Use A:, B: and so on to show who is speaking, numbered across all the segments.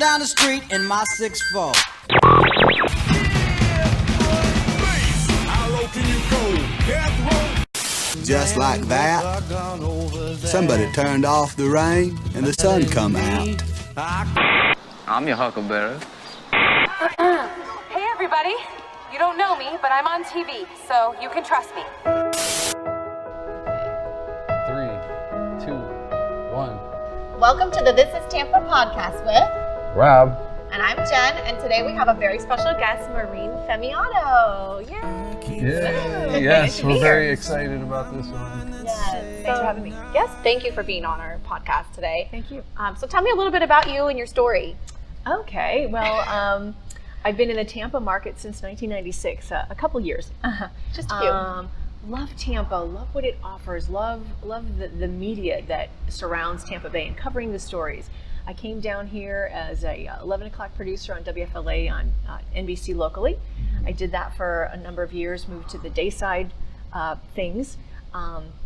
A: down the street in my 6'4". Just like that, somebody turned off the rain and the sun come out.
B: I'm your huckleberry.
C: Hey everybody, you don't know me, but I'm on TV, so you can trust me.
D: 3, 2, 1.
E: Welcome to the This Is Tampa podcast with
D: Rob.
E: And I'm Jen, and today we have a very special guest, Maureen Famiano. Yay!
D: Yes, we're very excited about this one.
E: Yes, thanks for having me. Yes, thank you for being on our podcast today.
F: Thank you.
E: So tell me a little bit about you and your story.
F: Okay, well, I've been in the Tampa market since 1996, a couple years.
E: Just a few.
F: Love Tampa, love what it offers, love the media that surrounds Tampa Bay and covering the stories. I came down here as a 11 o'clock producer on WFLA on NBC locally. I did that for a number of years, moved to the dayside things.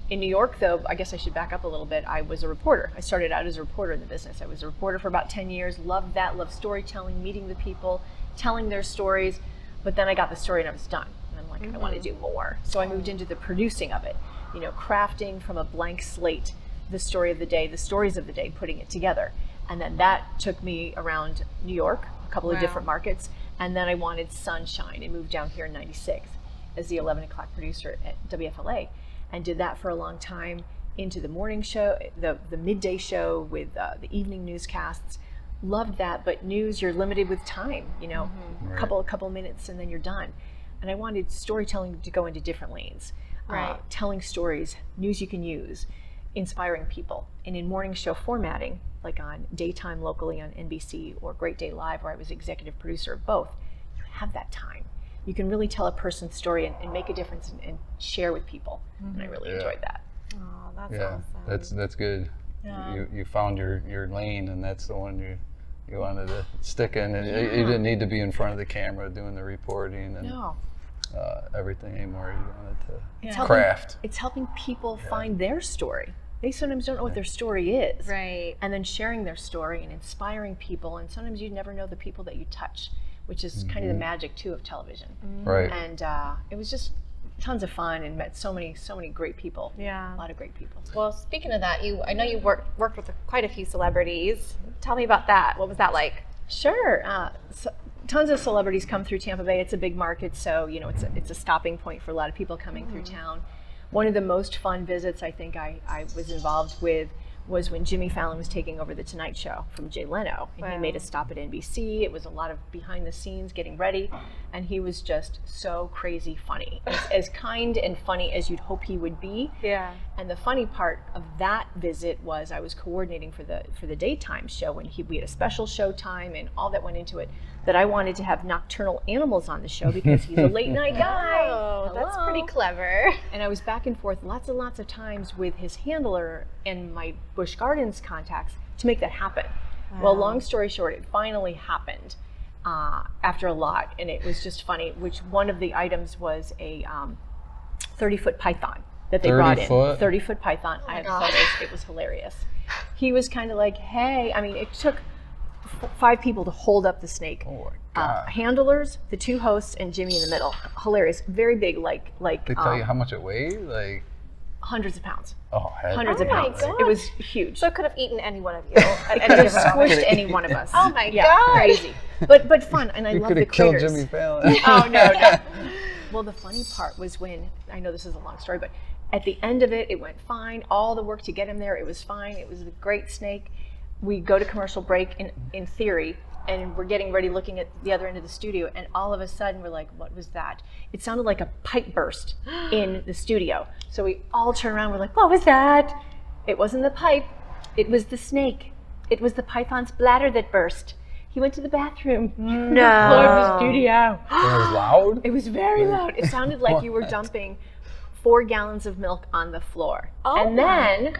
F: In New York, though, I guess I should back up a little bit. I was a reporter. I started out as a reporter in the business. I was a reporter for about 10 years, loved that, loved storytelling, meeting the people, telling their stories. But then I got the story and I was done. And I'm like, I want to do more. So I moved into the producing of it, crafting from a blank slate the story of the day, the stories of the day, putting it together. And then that took me around New York, a couple of different markets. And then I wanted sunshine and moved down here in 96 as the 11 o'clock producer at WFLA. And did that for a long time into the morning show, the midday show with the evening newscasts. Loved that, but news, you're limited with time, a couple minutes and then you're done. And I wanted storytelling to go into different lanes. Telling stories, news you can use, inspiring people. And in morning show formatting, like on daytime locally on NBC or Great Day Live, where I was executive producer of both, you have that time. You can really tell a person's story and make a difference and share with people. And I really enjoyed that.
E: Oh, that's awesome.
D: That's good.
E: Yeah.
D: You found your lane, and that's the one you wanted to stick in. And you didn't need to be in front of the camera doing the reporting and everything anymore. You wanted to craft.
F: It's helping people find their story. They sometimes don't know what their story is.
E: Right.
F: And then sharing their story and inspiring people. And sometimes you never know the people that you touch, which is kind of the magic too of television.
D: Right.
F: And it was just tons of fun and met so many great people.
E: Yeah.
F: A lot of great people.
E: Well, speaking of that, I know you worked with quite a few celebrities. Tell me about that. What was that like?
F: Sure. Tons of celebrities come through Tampa Bay. It's a big market, so it's a stopping point for a lot of people coming through town. One of the most fun visits I think I was involved with was when Jimmy Fallon was taking over The Tonight Show from Jay Leno. And he made a stop at NBC. It was a lot of behind the scenes, getting ready. And he was just so crazy funny. As kind and funny as you'd hope he would be.
E: Yeah.
F: And the funny part of that visit was I was coordinating for the daytime show, and we had a special show time and all that went into it, that I wanted to have nocturnal animals on the show because he's a late night guy.
E: Oh, that's pretty clever.
F: And I was back and forth lots and lots of times with his handler and my Busch Gardens contacts to make that happen. Wow. Well, long story short, it finally happened after a lot, and it was just funny, which one of the items was a 30-foot python that they brought in. 30-foot python. I have photos. It was hilarious. He was kind of like, hey, it took 5 people to hold up the snake.
D: Oh my God.
F: Handlers, the 2 hosts, and Jimmy in the middle. Hilarious. Very big, like
D: They tell you how much it weighed?
F: Hundreds of pounds.
D: Oh,
F: hundreds of pounds.
E: God.
F: It was huge.
E: So it could have eaten any one of you.
F: It could have squished any one of us.
E: Oh my God.
F: Crazy. But fun, and I love the
D: critters. You could have killed Jimmy Fallon.
F: Oh, no. Well, the funny part was when, I know this is a long story, but at the end of it, it went fine. All the work to get him there, it was fine. It was a great snake. We go to commercial break in theory, and we're getting ready looking at the other end of the studio, and all of a sudden we're like, what was that? It sounded like a pipe burst in the studio. So we all turn around, we're like, what was that? It wasn't the pipe, it was the snake. It was the python's bladder that burst. He went to the bathroom.
E: No.
F: The floor of the studio.
D: It was loud?
F: It was very loud. It sounded like you were dumping 4 gallons of milk on the floor.
E: Oh,
F: and then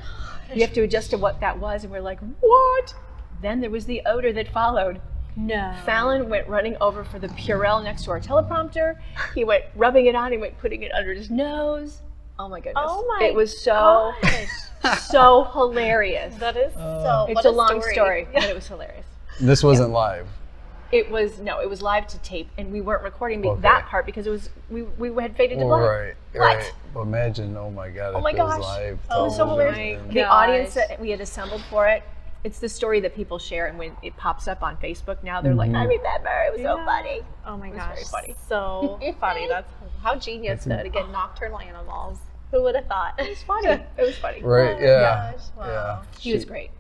F: you have to adjust to what that was, and we're like, what? Then there was the odor that followed.
E: No.
F: Fallon went running over for the Purell next to our teleprompter. He went rubbing it on. He went putting it under his nose. Oh my goodness.
E: Oh my
F: It was so hilarious.
E: That is so.
F: It's a long story, but it was hilarious.
D: This wasn't live.
F: It was live to tape, and we weren't recording that part because it was we had faded to black.
D: Right. Well, imagine, oh my God,
F: Oh my gosh.
D: Live.
F: It was so
D: television.
F: hilarious. The audience that we had assembled for it, it's the story that people share, and when it pops up on Facebook now, they're like, I remember, it was so funny.
E: Oh my
F: It was
E: gosh,
F: very funny.
E: So funny. That's how genius to get nocturnal animals. Who would have thought?
F: It was funny. It was funny.
D: Right, yeah.
E: Gosh, wow.
D: Yeah.
F: He was great.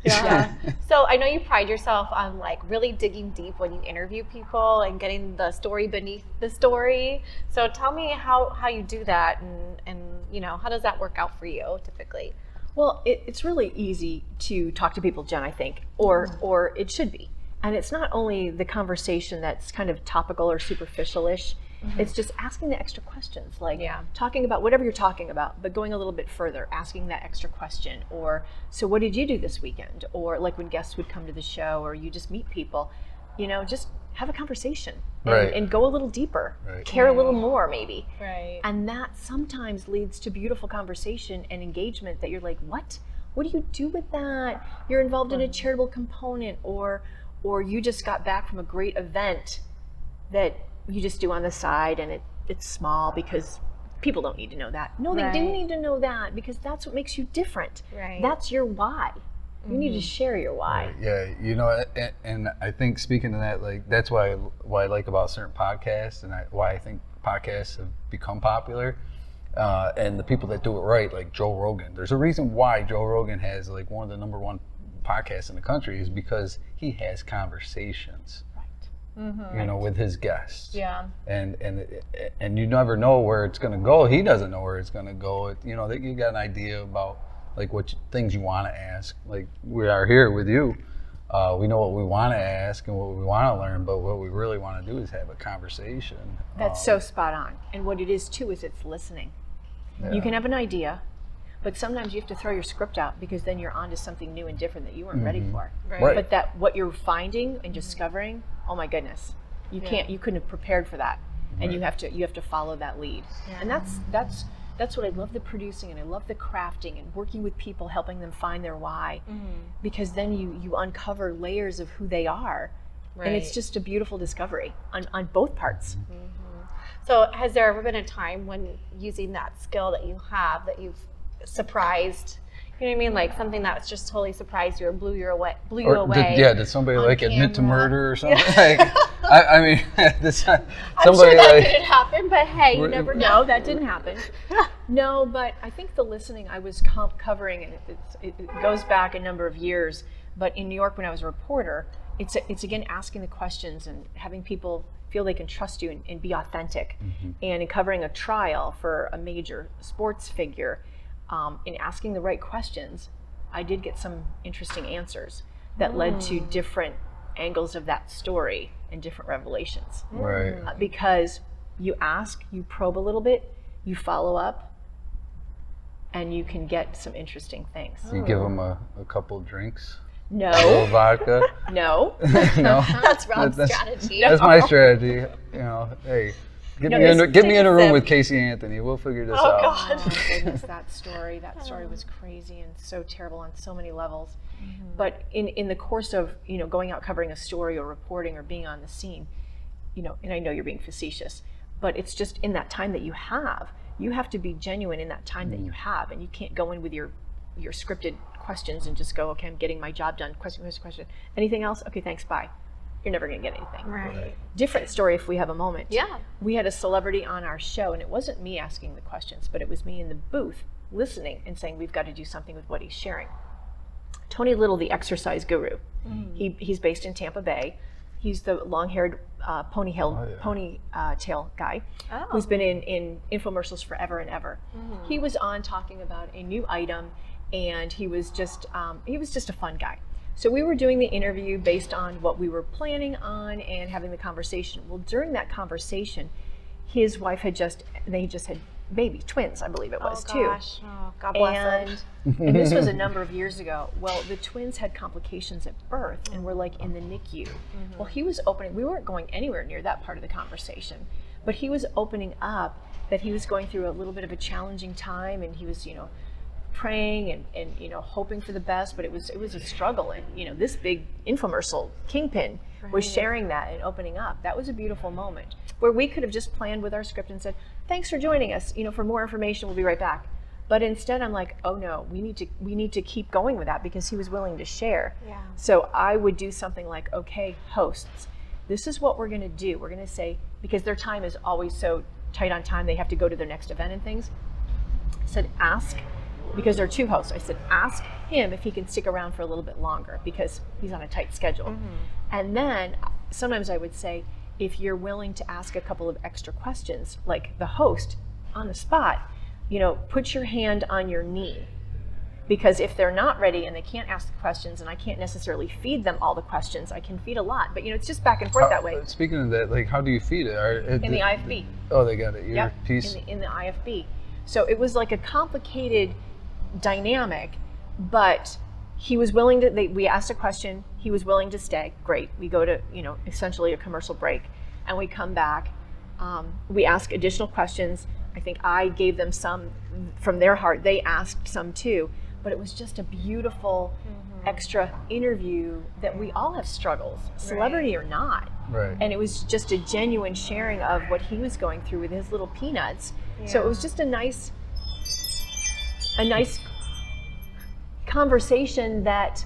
E: Yeah. So I know you pride yourself on like really digging deep when you interview people and getting the story beneath the story. So tell me how you do that, and you know, how does that work out for you typically?
F: Well, it's really easy to talk to people, Jen, I think, or it should be. And it's not only the conversation that's kind of topical or superficial-ish, it's just asking the extra questions, like talking about whatever you're talking about, but going a little bit further, asking that extra question, or so what did you do this weekend? Or like when guests would come to the show, or you just meet people, you know, just have a conversation and go a little deeper, care a little more maybe.
E: Right.
F: And that sometimes leads to beautiful conversation and engagement that you're like, what? What do you do with that? You're involved in a charitable component, or you just got back from a great event that you just do on the side, and it's small because people don't need to know that. No, they do need to know that, because that's what makes you different.
E: Right.
F: That's your why. You need to share your why.
D: Right. Yeah, you know, and I think speaking to that, like that's why I like about certain podcasts, and why I think podcasts have become popular, and the people that do it right, like Joe Rogan. There's a reason why Joe Rogan has like one of the #1 podcasts in the country, is because he has conversations. You know, with his guests.
E: Yeah.
D: And you never know where it's going to go. He doesn't know where it's going to go. You know, you got an idea about like things you want to ask. Like we are here with you. We know what we want to ask and what we want to learn, but what we really want to do is have a conversation.
F: That's so spot on. And what it is too is it's listening. Yeah. You can have an idea, but sometimes you have to throw your script out, because then you're onto something new and different that you weren't ready for.
D: Right.
F: But that what you're finding and discovering, oh my goodness, you couldn't have prepared for that, and you have to follow that lead. And that's what I love, the producing, and I love the crafting and working with people, helping them find their why, because then you uncover layers of who they are, and it's just a beautiful discovery on both parts.
E: So has there ever been a time when using that skill that you have, that you've surprised, you know what I mean, like something that was just totally surprised you or blew you away?
D: Did somebody like admit to murder or something? Like, I mean,
E: I'm
D: somebody
E: sure that
D: like
E: didn't happen, but hey, you never know.
F: No, that didn't happen. No, but I think the listening I was covering, and it goes back a number of years, but in New York when I was a reporter, it's again asking the questions and having people feel they can trust you and be authentic. And in covering a trial for a major sports figure, in asking the right questions, I did get some interesting answers that led to different angles of that story and different revelations.
D: Right.
F: Because you ask, you probe a little bit, you follow up, and you can get some interesting things.
D: You give them a couple drinks.
F: No.
D: A little vodka.
F: No.
D: No.
E: That's Rob's strategy.
D: That's my strategy. You know, hey, get me in a room with Casey Anthony. We'll figure this out.
E: God.
F: Oh my goodness, that story was crazy and so terrible on so many levels. But in the course of, you know, going out covering a story or reporting or being on the scene, you know, and I know you're being facetious, but it's just in that time that you have to be genuine in that time that you have, and you can't go in with your scripted questions and just go, okay, I'm getting my job done, question. Anything else? Okay, thanks, bye. You're never gonna get anything.
E: Right.
F: Different story if we have a moment.
E: Yeah.
F: We had a celebrity on our show, and it wasn't me asking the questions, but it was me in the booth listening and saying, we've got to do something with what he's sharing. Tony Little, the exercise guru. He's based in Tampa Bay. He's the long-haired ponytail guy who's been in infomercials forever and ever. He was on talking about a new item, and he was just a fun guy. So we were doing the interview based on what we were planning on and having the conversation. Well, during that conversation, his wife had just had babies, twins, I believe it was, too.
E: Oh, God bless them.
F: And this was a number of years ago. Well, the twins had complications at birth and were like in the NICU. Well, he was opening, we weren't going anywhere near that part of the conversation, but he was opening up that he was going through a little bit of a challenging time, and he was, you know, praying and you know, hoping for the best, but it was a struggle. And you know, this big infomercial kingpin was sharing that and opening up. That was a beautiful moment where we could have just planned with our script and said, thanks for joining us, you know, for more information we'll be right back. But instead I'm like, oh no, we need to keep going with that, because he was willing to share.
E: Yeah.
F: So I would do something like, okay, hosts, this is what we're going to do. We're going to say, because their time is always so tight on time, they have to go to their next event and things. I said, ask, because there are 2 hosts, I said, ask him if he can stick around for a little bit longer because he's on a tight schedule. And then sometimes I would say, if you're willing to ask a couple of extra questions, like the host on the spot, you know, put your hand on your knee. Because if they're not ready and they can't ask the questions, and I can't necessarily feed them all the questions, I can feed a lot, but you know, it's just back and forth that way.
D: Speaking of that, like, how do you feed it?
F: In the IFB.
D: Oh, they got it. Earpiece.
F: In the IFB. So it was like a complicated dynamic, but he was willing to, we asked a question, he was willing to stay. Great. We go to, you know, essentially a commercial break, and we come back. We ask additional questions. I think I gave them some from their heart. They asked some too. But it was just a beautiful extra interview that we all have struggles, celebrity or not.
D: Right.
F: And it was just a genuine sharing of what he was going through with his little peanuts. So it was just a nice conversation that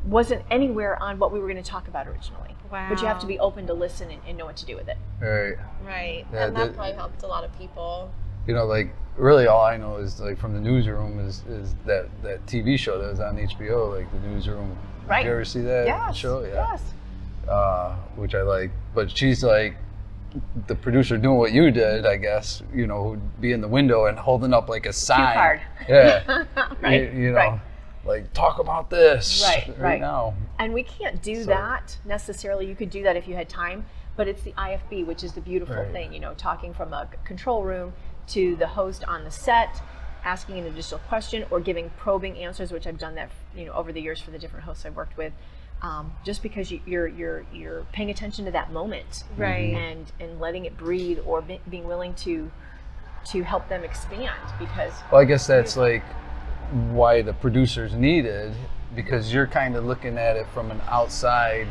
F: wasn't anywhere on what we were going to talk about originally.
E: Wow.
F: But you have to be open to listen and know what to do with it.
D: Right.
E: Right.
D: Yeah,
E: And that probably helped a lot of people.
D: You know, like, really all I know is, like, from the newsroom is that TV show that was on HBO, like, the newsroom.
F: Right.
D: Did you ever see that show? Yeah.
F: Yes.
D: Which I like. But she's like the producer doing what you did, I guess, you know, be in the window and holding up like a sign.
F: card.
D: Yeah.
F: Right.
D: You know,
F: Right.
D: like, talk about this
F: Right.
D: now.
F: And we can't do that necessarily. You could do that if you had time, but it's the IFB, which is the beautiful thing, you know, talking from a control room to the host on the set, asking an additional question or giving probing answers, which I've done that, you know, over the years for the different hosts I've worked with. Just because you're paying attention to that moment,
E: Right.
F: and letting it breathe, or being willing to help them expand. Because
D: Well, I guess that's like why the producers needed, because you're kind of looking at it from an outside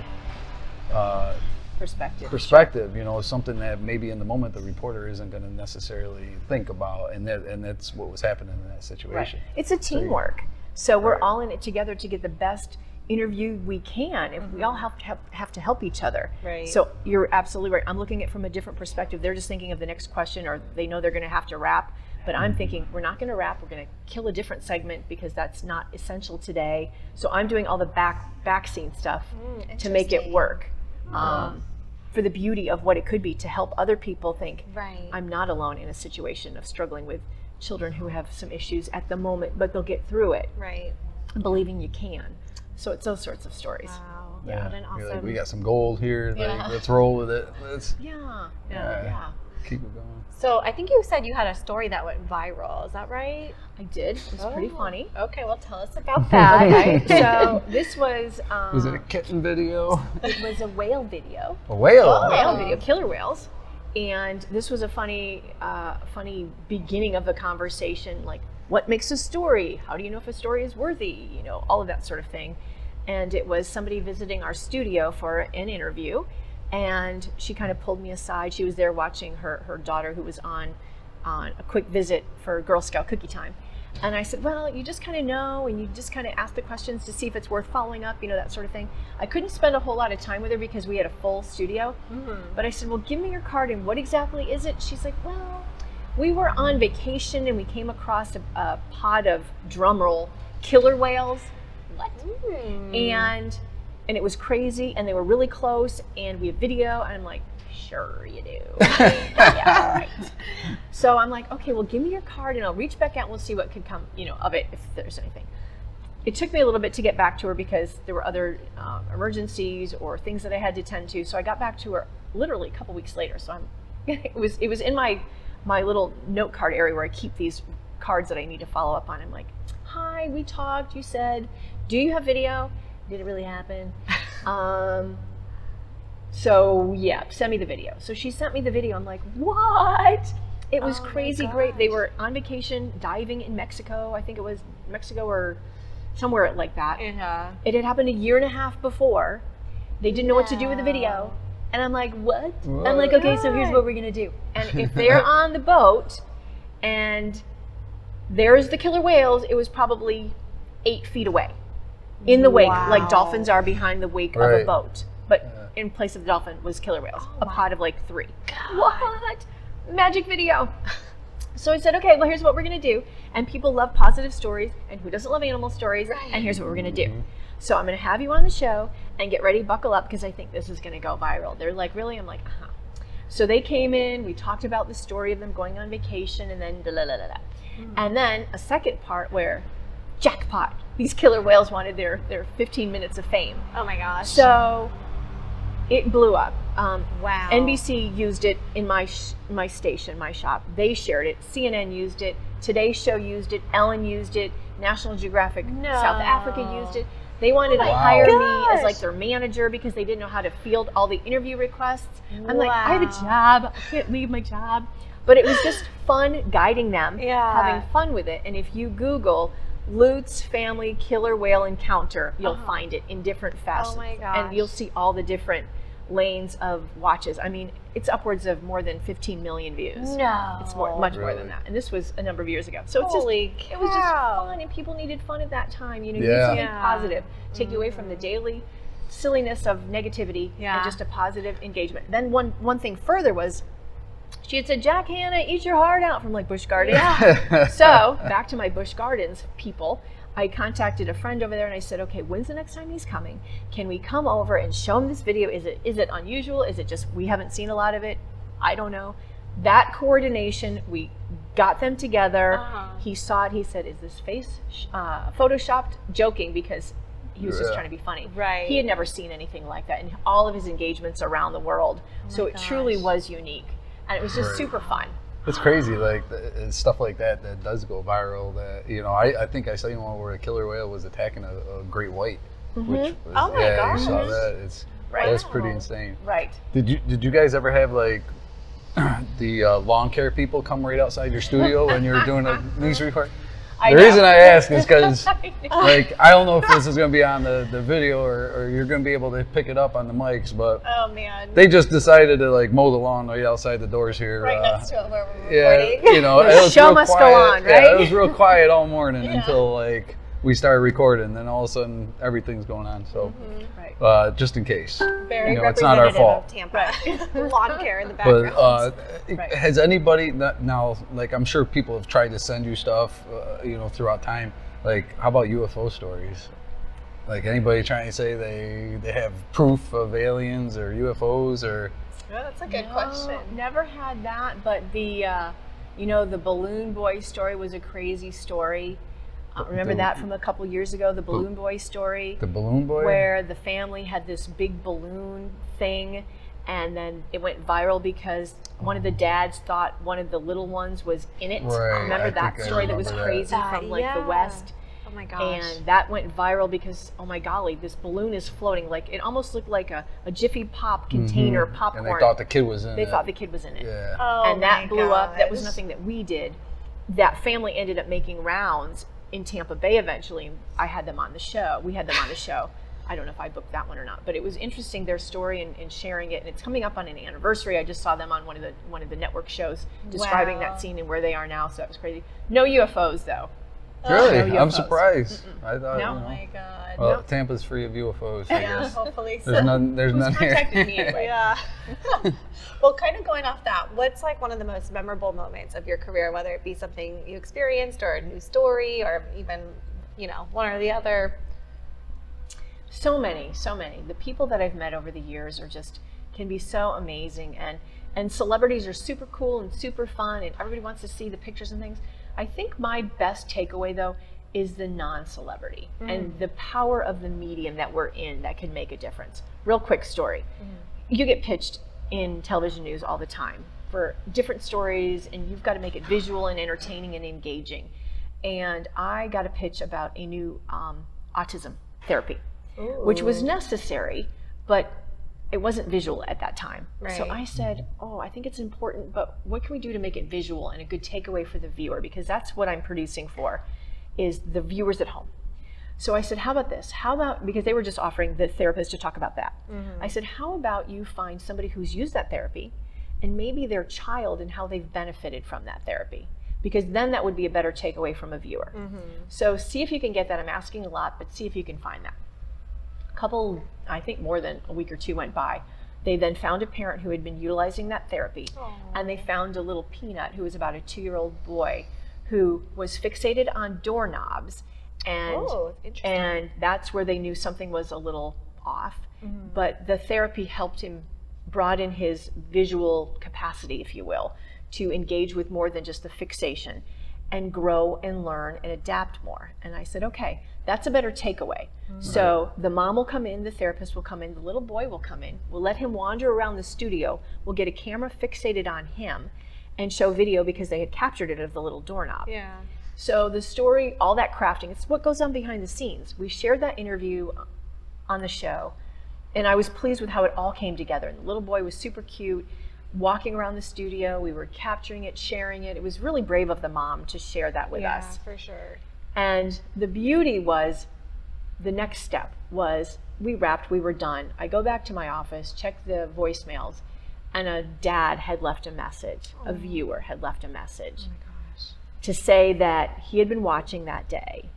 D: perspective, you know, something that maybe in the moment the reporter isn't going to necessarily think about, and that's what was happening in that situation.
F: Right. It's a teamwork. So we're all in it together to get the best interview we can. If we all have to help each other.
E: Right.
F: So you're absolutely right. I'm looking at it from a different perspective. They're just thinking of the next question, or they know they're going to have to wrap. But I'm thinking, we're not going to wrap. We're going to kill a different segment because that's not essential today. So I'm doing all the back scene stuff to make it work. For the beauty of what it could be, to help other people think,
E: Right.
F: I'm not alone in a situation of struggling with children who have some issues at the moment, but they'll get through it.
E: Right.
F: Believing you can. So it's those sorts of stories.
E: Wow.
D: Yeah.
E: What an
D: You're
E: awesome.
D: like, we got some gold here.
E: Yeah.
D: Like, let's roll with it. Let's
F: Yeah.
D: keep it going.
E: So I think you said you had a story that went viral. Is that right?
F: I did. It was pretty funny.
E: Okay, well, tell us about that.
F: Okay, so this was
D: it a kitten video?
F: it was a whale video.
D: A whale?
F: Whale video, killer whales. And this was a funny beginning of the conversation, like, what makes a story? How do you know if a story is worthy? You know, all of that sort of thing. And it was somebody visiting our studio for an interview, and she kind of pulled me aside. She was there watching her daughter, who was on a quick visit for Girl Scout cookie time. And I said, well, you just kind of know, and you just kind of ask the questions to see if it's worth following up, you know, that sort of thing. I couldn't spend a whole lot of time with her because we had a full studio. But I said, well, give me your card, and what exactly is it? She's like, well, we were on vacation and we came across a pod of, drumroll, killer whales. What? And it was crazy, and they were really close, and we have video, and I'm like, sure you do. Yeah, right. So I'm like, okay, well, give me your card, and I'll reach back out and we'll see what could come, you know, of it, if there's anything. It took me a little bit to get back to her because there were other emergencies or things that I had to tend to. So I got back to her literally a couple weeks later. So it was in my little note card area where I keep these cards that I need to follow up on. I'm like, hi, we talked. You said, do you have video? Did it really happen? So yeah, send me the video. So she sent me the video. I'm like, what? It was
E: Oh my
F: crazy great. They
E: gosh.
F: were on vacation diving in Mexico. I think it was Mexico or somewhere like that.
E: Yeah.
F: It had happened a year and a half before. They didn't know what to do with the video. And I'm like, what? I'm like, okay, so here's what we're going to do. And if they're on the boat and there's the killer whales, it was probably 8 feet away in the wake, like dolphins are behind the wake of a boat. But in place of the dolphin was killer whales, a pod of like 3. What? Magic video. So I said, okay, well, here's what we're going to do. And people love positive stories, and who doesn't love animal stories? And here's what we're going to do. So I'm going to have you on the show and get ready, buckle up, because I think this is going to go viral. They're like, really? I'm like, uh-huh. So they came in, we talked about the story of them going on vacation, and then And then a second part where, jackpot, these killer whales wanted their 15 minutes of fame.
E: Oh my gosh.
F: So it blew up.
E: Wow.
F: NBC used it in my station, my shop. They shared it. CNN used it. Today's Show used it. Ellen used it. National Geographic South Africa used it. They wanted to hire me as like their manager because they didn't know how to field all the interview requests. I'm like, I have a job. I can't leave my job. But it was just fun guiding them, having fun with it. And if you Google Lutz family killer whale encounter, you'll find it in different facets.
E: Oh my gosh.
F: And you'll see all the different lanes of watches. I mean, it's upwards of more than 15 million views.
E: No.
F: It's much more than that. And this was a number of years ago. So it was just fun, and people needed fun at that time. You know, you need something positive, take you away from the daily silliness of negativity and just a positive engagement. Then one thing further was, she had said, Jack Hanna, eat your heart out, from like Busch Gardens. So back to my Busch Gardens people, I contacted a friend over there and I said, okay, when's the next time he's coming? Can we come over and show him this video? Is it unusual? Is it just we haven't seen a lot of it? I don't know. That coordination, we got them together. He saw it. He said, is this face photoshopped? Joking, because he was just trying to be funny.
E: Right.
F: He had never seen anything like that in all of his engagements around the world. So it truly was unique. And it was just super fun.
D: It's crazy, like stuff like that does go viral. That, you know, I think I saw one where a killer whale was attacking a great white, which was,
E: Oh my gosh.
D: you saw that. That's pretty insane.
F: Right.
D: Did you guys ever have like the lawn care people come right outside your studio when you were doing a news report? The reason I ask is because, like, I don't know if this is going to be on the video or you're going to be able to pick it up on the mics, but they just decided to like mow the lawn right outside the doors here.
E: Right next to where we're recording.
D: Yeah, you know,
F: The
D: it was
F: show
D: real
F: must go
D: quiet.
F: on, right?
D: Yeah, it was real quiet all morning until like we started recording. Then all of a sudden everything's going on. So, just in case,
E: Very
D: you know, it's not our fault.
E: Of Tampa. Lawn care in the background.
D: But has anybody now, like, I'm sure people have tried to send you stuff, you know, throughout time. Like, how about UFO stories? Like, anybody trying to say they have proof of aliens or UFOs or?
E: Yeah, that's a good question.
F: Never had that, but the you know, the balloon boy story was a crazy story. Remember that from a couple years ago, the balloon boy story?
D: The balloon boy?
F: Where the family had this big balloon thing, and then it went viral because one of the dads thought one of the little ones was in it.
D: Right,
F: Remember that story that was crazy from like the West?
E: Oh my gosh.
F: And that went viral because, oh my golly, this balloon is floating. Like, it almost looked like a Jiffy Pop container popcorn.
D: And they thought the kid was in it.
F: They thought the kid was in it.
D: Yeah.
E: Oh
F: And that
E: my
F: blew up. That was
E: gosh.
F: nothing that we did. That family ended up making rounds in Tampa Bay eventually. I had them on the show. We had them on the show. I don't know if I booked that one or not, but it was interesting, their story and sharing it. And it's coming up on an anniversary. I just saw them on one of the network shows describing that scene and where they are now. So that was crazy. No UFOs though.
D: Really?
F: No
D: I'm
F: UFOs.
D: surprised. I thought,
F: No.
D: you
E: Oh
D: know,
E: my god.
D: well, Tampa's free of UFOs, I
E: Yeah,
D: guess.
E: hopefully so.
D: There's none here.
F: Contacted me anyway.
E: Yeah. Well, kind of going off that, what's like one of the most memorable moments of your career, whether it be something you experienced or a new story or even, you know, one or the other?
F: So many. The people that I've met over the years can be so amazing, and celebrities are super cool and super fun, and everybody wants to see the pictures and things. I think my best takeaway though is the non-celebrity and the power of the medium that we're in that can make a difference. Real quick story. You get pitched in television news all the time for different stories, and you've got to make it visual and entertaining and engaging. And I got a pitch about a new autism therapy, which was necessary, but it wasn't visual at that time. So
E: Right.
F: I said, I think it's important, but what can we do to make it visual and a good takeaway for the viewer? Because that's what I'm producing for, is the viewers at home. So I said, how about this? Because they were just offering the therapist to talk about that. I said, how about you find somebody who's used that therapy and maybe their child and how they've benefited from that therapy? Because then that would be a better takeaway from a viewer. So see if you can get that. I'm asking a lot, but see if you can find that. Couple, I think more than a week or two went by. They then found a parent who had been utilizing that therapy, and they found a little peanut who was about a 2-year-old boy who was fixated on doorknobs, and
E: interesting.
F: that's where they knew something was a little off. But the therapy helped him broaden his visual capacity, if you will, to engage with more than just the fixation and grow and learn and adapt more. And I said, okay, that's a better takeaway. So the mom will come in, the therapist will come in, the little boy will come in, we'll let him wander around the studio, we'll get a camera fixated on him and show video because they had captured it of the little doorknob.
E: Yeah.
F: So the story, all that crafting, it's what goes on behind the scenes. We shared that interview on the show, and I was pleased with how it all came together. And the little boy was super cute, walking around the studio. We were capturing it, sharing it. It was really brave of the mom to share that with us.
E: Yeah, for sure.
F: And the beauty was, the next step was, we wrapped, we were done. I go back to my office, check the voicemails, and a dad had left a message, a viewer had left a message to say that he had been watching that day,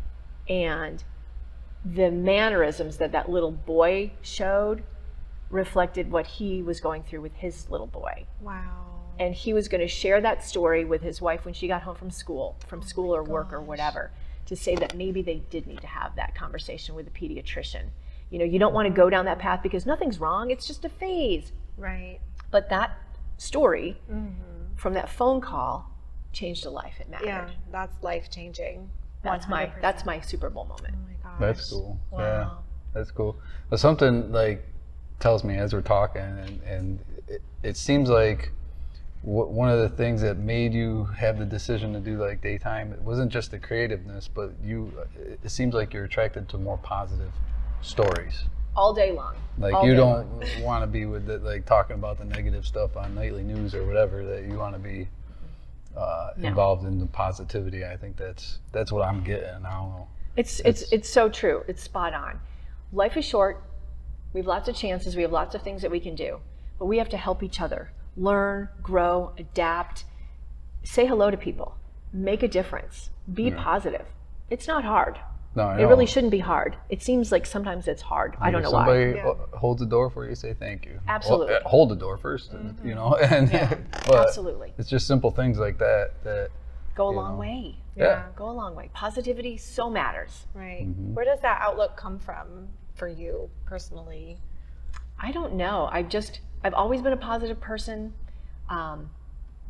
F: and the mannerisms that that little boy showed reflected what he was going through with his little boy.
E: Wow.
F: And he was going to share that story with his wife when she got home from school or work or whatever, to say that maybe they did need to have that conversation with a pediatrician. You know, you don't want to go down that path because nothing's wrong, it's just a phase.
E: Right.
F: But that story from that phone call changed a life. It mattered.
E: Yeah, that's life changing.
F: That's my Super Bowl moment.
E: Oh my gosh.
D: That's cool.
E: Wow.
D: Yeah, that's cool. But something like tells me as we're talking, and it seems like one of the things that made you have the decision to do like daytime, it wasn't just the creativeness, but it seems like you're attracted to more positive stories.
F: All day long.
D: Like
F: All
D: you
F: day
D: don't
F: long.
D: want to be with like talking about the negative stuff on nightly news or whatever. That you want to be involved in the positivity. I think that's what I'm getting. I don't know.
F: It's so true. It's spot on. Life is short. We have lots of chances. We have lots of things that we can do, but we have to help each other learn, grow, adapt, say hello to people, make a difference, be positive. It's not hard.
D: No, I
F: It
D: know.
F: really shouldn't be hard. It seems like sometimes it's hard. I don't know why.
D: Somebody holds the door for you, say thank you.
F: Absolutely.
D: Well, hold the door first, you know. And but
F: Absolutely.
D: it's just simple things like that.
F: Go a
D: you
F: long
D: know.
F: way.
D: Yeah.
F: Go a long way. Positivity so matters.
E: Right. Where does that outlook come from for you personally?
F: I don't know. I've always been a positive person.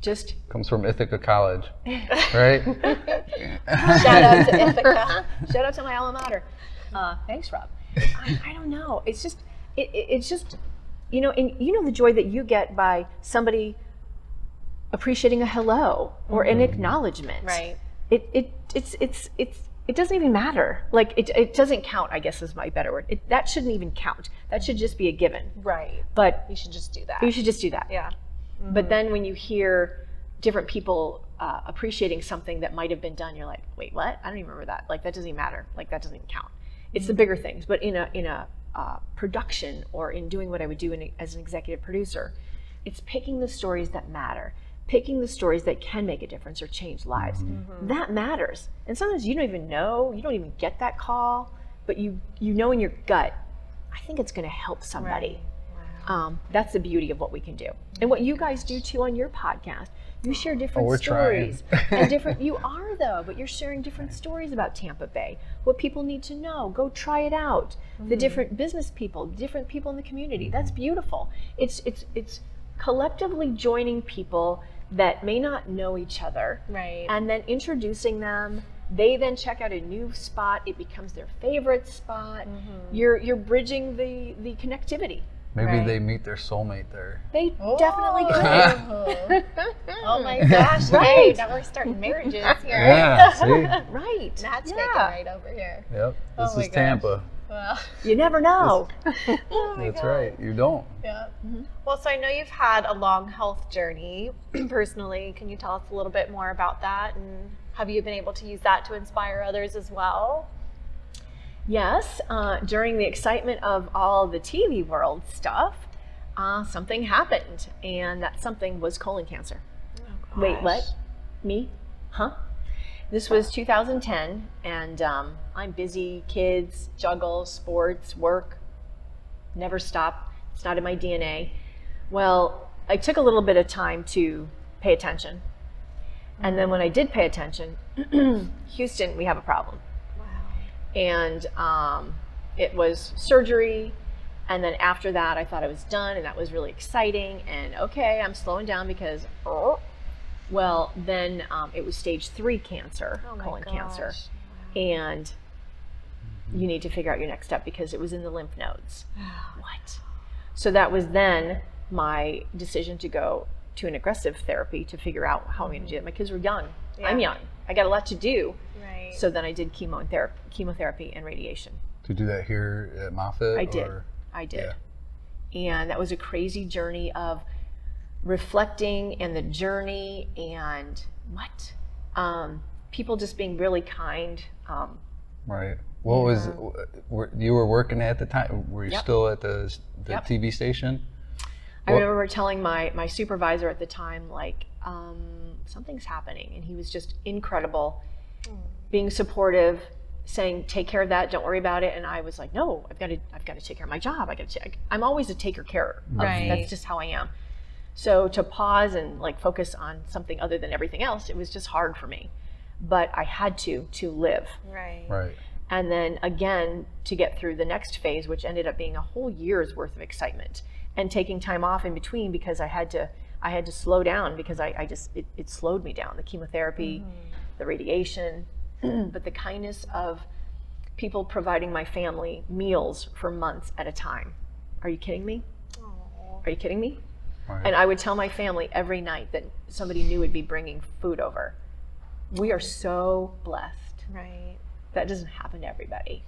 F: Just
D: Comes from Ithaca College, right?
F: shout out to Ithaca. Shout out to my alma mater. Thanks, Rob. I don't know. It's just, it's just, you know, and you know the joy that you get by somebody appreciating a hello or an acknowledgement.
E: Right.
F: It doesn't even matter. Like it doesn't count, I guess is my better word. That shouldn't even count. That should just be a given.
E: Right.
F: But
E: You should just do that.
F: you should just do that.
E: Yeah.
F: But then when you hear different people appreciating something that might have been done, you're like, wait, what? I don't even remember that. Like that doesn't even matter. Like that doesn't even count. It's the bigger things. But in a production or in doing what I would do as an executive producer, it's picking the stories that matter, picking the stories that can make a difference or change lives. That matters. And sometimes you don't even know, you don't even get that call, but you know in your gut, I think it's going to help somebody. That's the beauty of what we can do. And what you guys do too on your podcast. You share different
D: we're
F: stories. And different you are though, but you're sharing different stories about Tampa Bay. What people need to know. Go try it out. The different business people, different people in the community. That's beautiful. It's collectively joining people that may not know each other.
E: Right.
F: And then introducing them. They then check out a new spot. It becomes their favorite spot. You're bridging the connectivity.
D: Maybe
E: Right.
D: they meet their soulmate there.
F: They definitely could.
E: Oh my gosh. Hey, now we're starting marriages here.
D: Yeah, see?
F: Right.
E: Matchmaking
F: Yeah.
E: right over here.
D: Yep.
E: Oh
D: This
E: my
D: is Tampa.
E: Well,
F: You never know.
D: That's right. You don't.
E: yeah. Well, so I know you've had a long health journey personally. Can you tell us a little bit more about that? And have you been able to use that to inspire others as well?
F: Yes, during the excitement of all the TV world stuff, something happened, and that something was colon cancer.
E: Oh,
F: Wait, what? Me? Huh? This was 2010, and I'm busy, kids, juggle, sports, work, never stop. It's not in my DNA. Well, I took a little bit of time to pay attention. And then when I did pay attention, Houston, we have a problem.
E: Wow.
F: And it was surgery. And then after that, I thought I was done, and that was really exciting. And okay, I'm slowing down because, well, then it was stage 3 cancer, colon cancer.
E: Wow.
F: And you need to figure out your next step because it was in the lymph nodes. What? So that was then my decision to go to an aggressive therapy to figure out how I'm going to do it. My kids were young.
E: Yeah.
F: I'm young. I got a lot to do.
E: Right.
F: So then I did chemotherapy and radiation.
D: To do that here at Moffitt?
F: I did.
D: Or?
F: I did.
D: Yeah.
F: And that was a crazy journey of reflecting and the journey and people just being really kind.
D: Right. What was, you were working at the time? Were you
F: Yep.
D: still at the
F: Yep.
D: TV station?
F: I remember telling my supervisor at the time, like, something's happening. And he was just incredible, being supportive, saying, take care of that, don't worry about it. And I was like, no, I've got to take care of my job. I'm always a taker care of.
E: Right.
F: That's just how I am. So to pause and like focus on something other than everything else, it was just hard for me. But I had to live.
E: Right.
D: Right.
F: And then again, to get through the next phase, which ended up being a whole year's worth of excitement and taking time off in between because I had to slow down because it slowed me down, the chemotherapy, the radiation, but the kindness of people providing my family meals for months at a time. Are you kidding me? Are you kidding me?
D: Right.
F: And I would tell my family every night that somebody new would be bringing food over. We are so blessed.
E: Right.
F: That doesn't happen to everybody.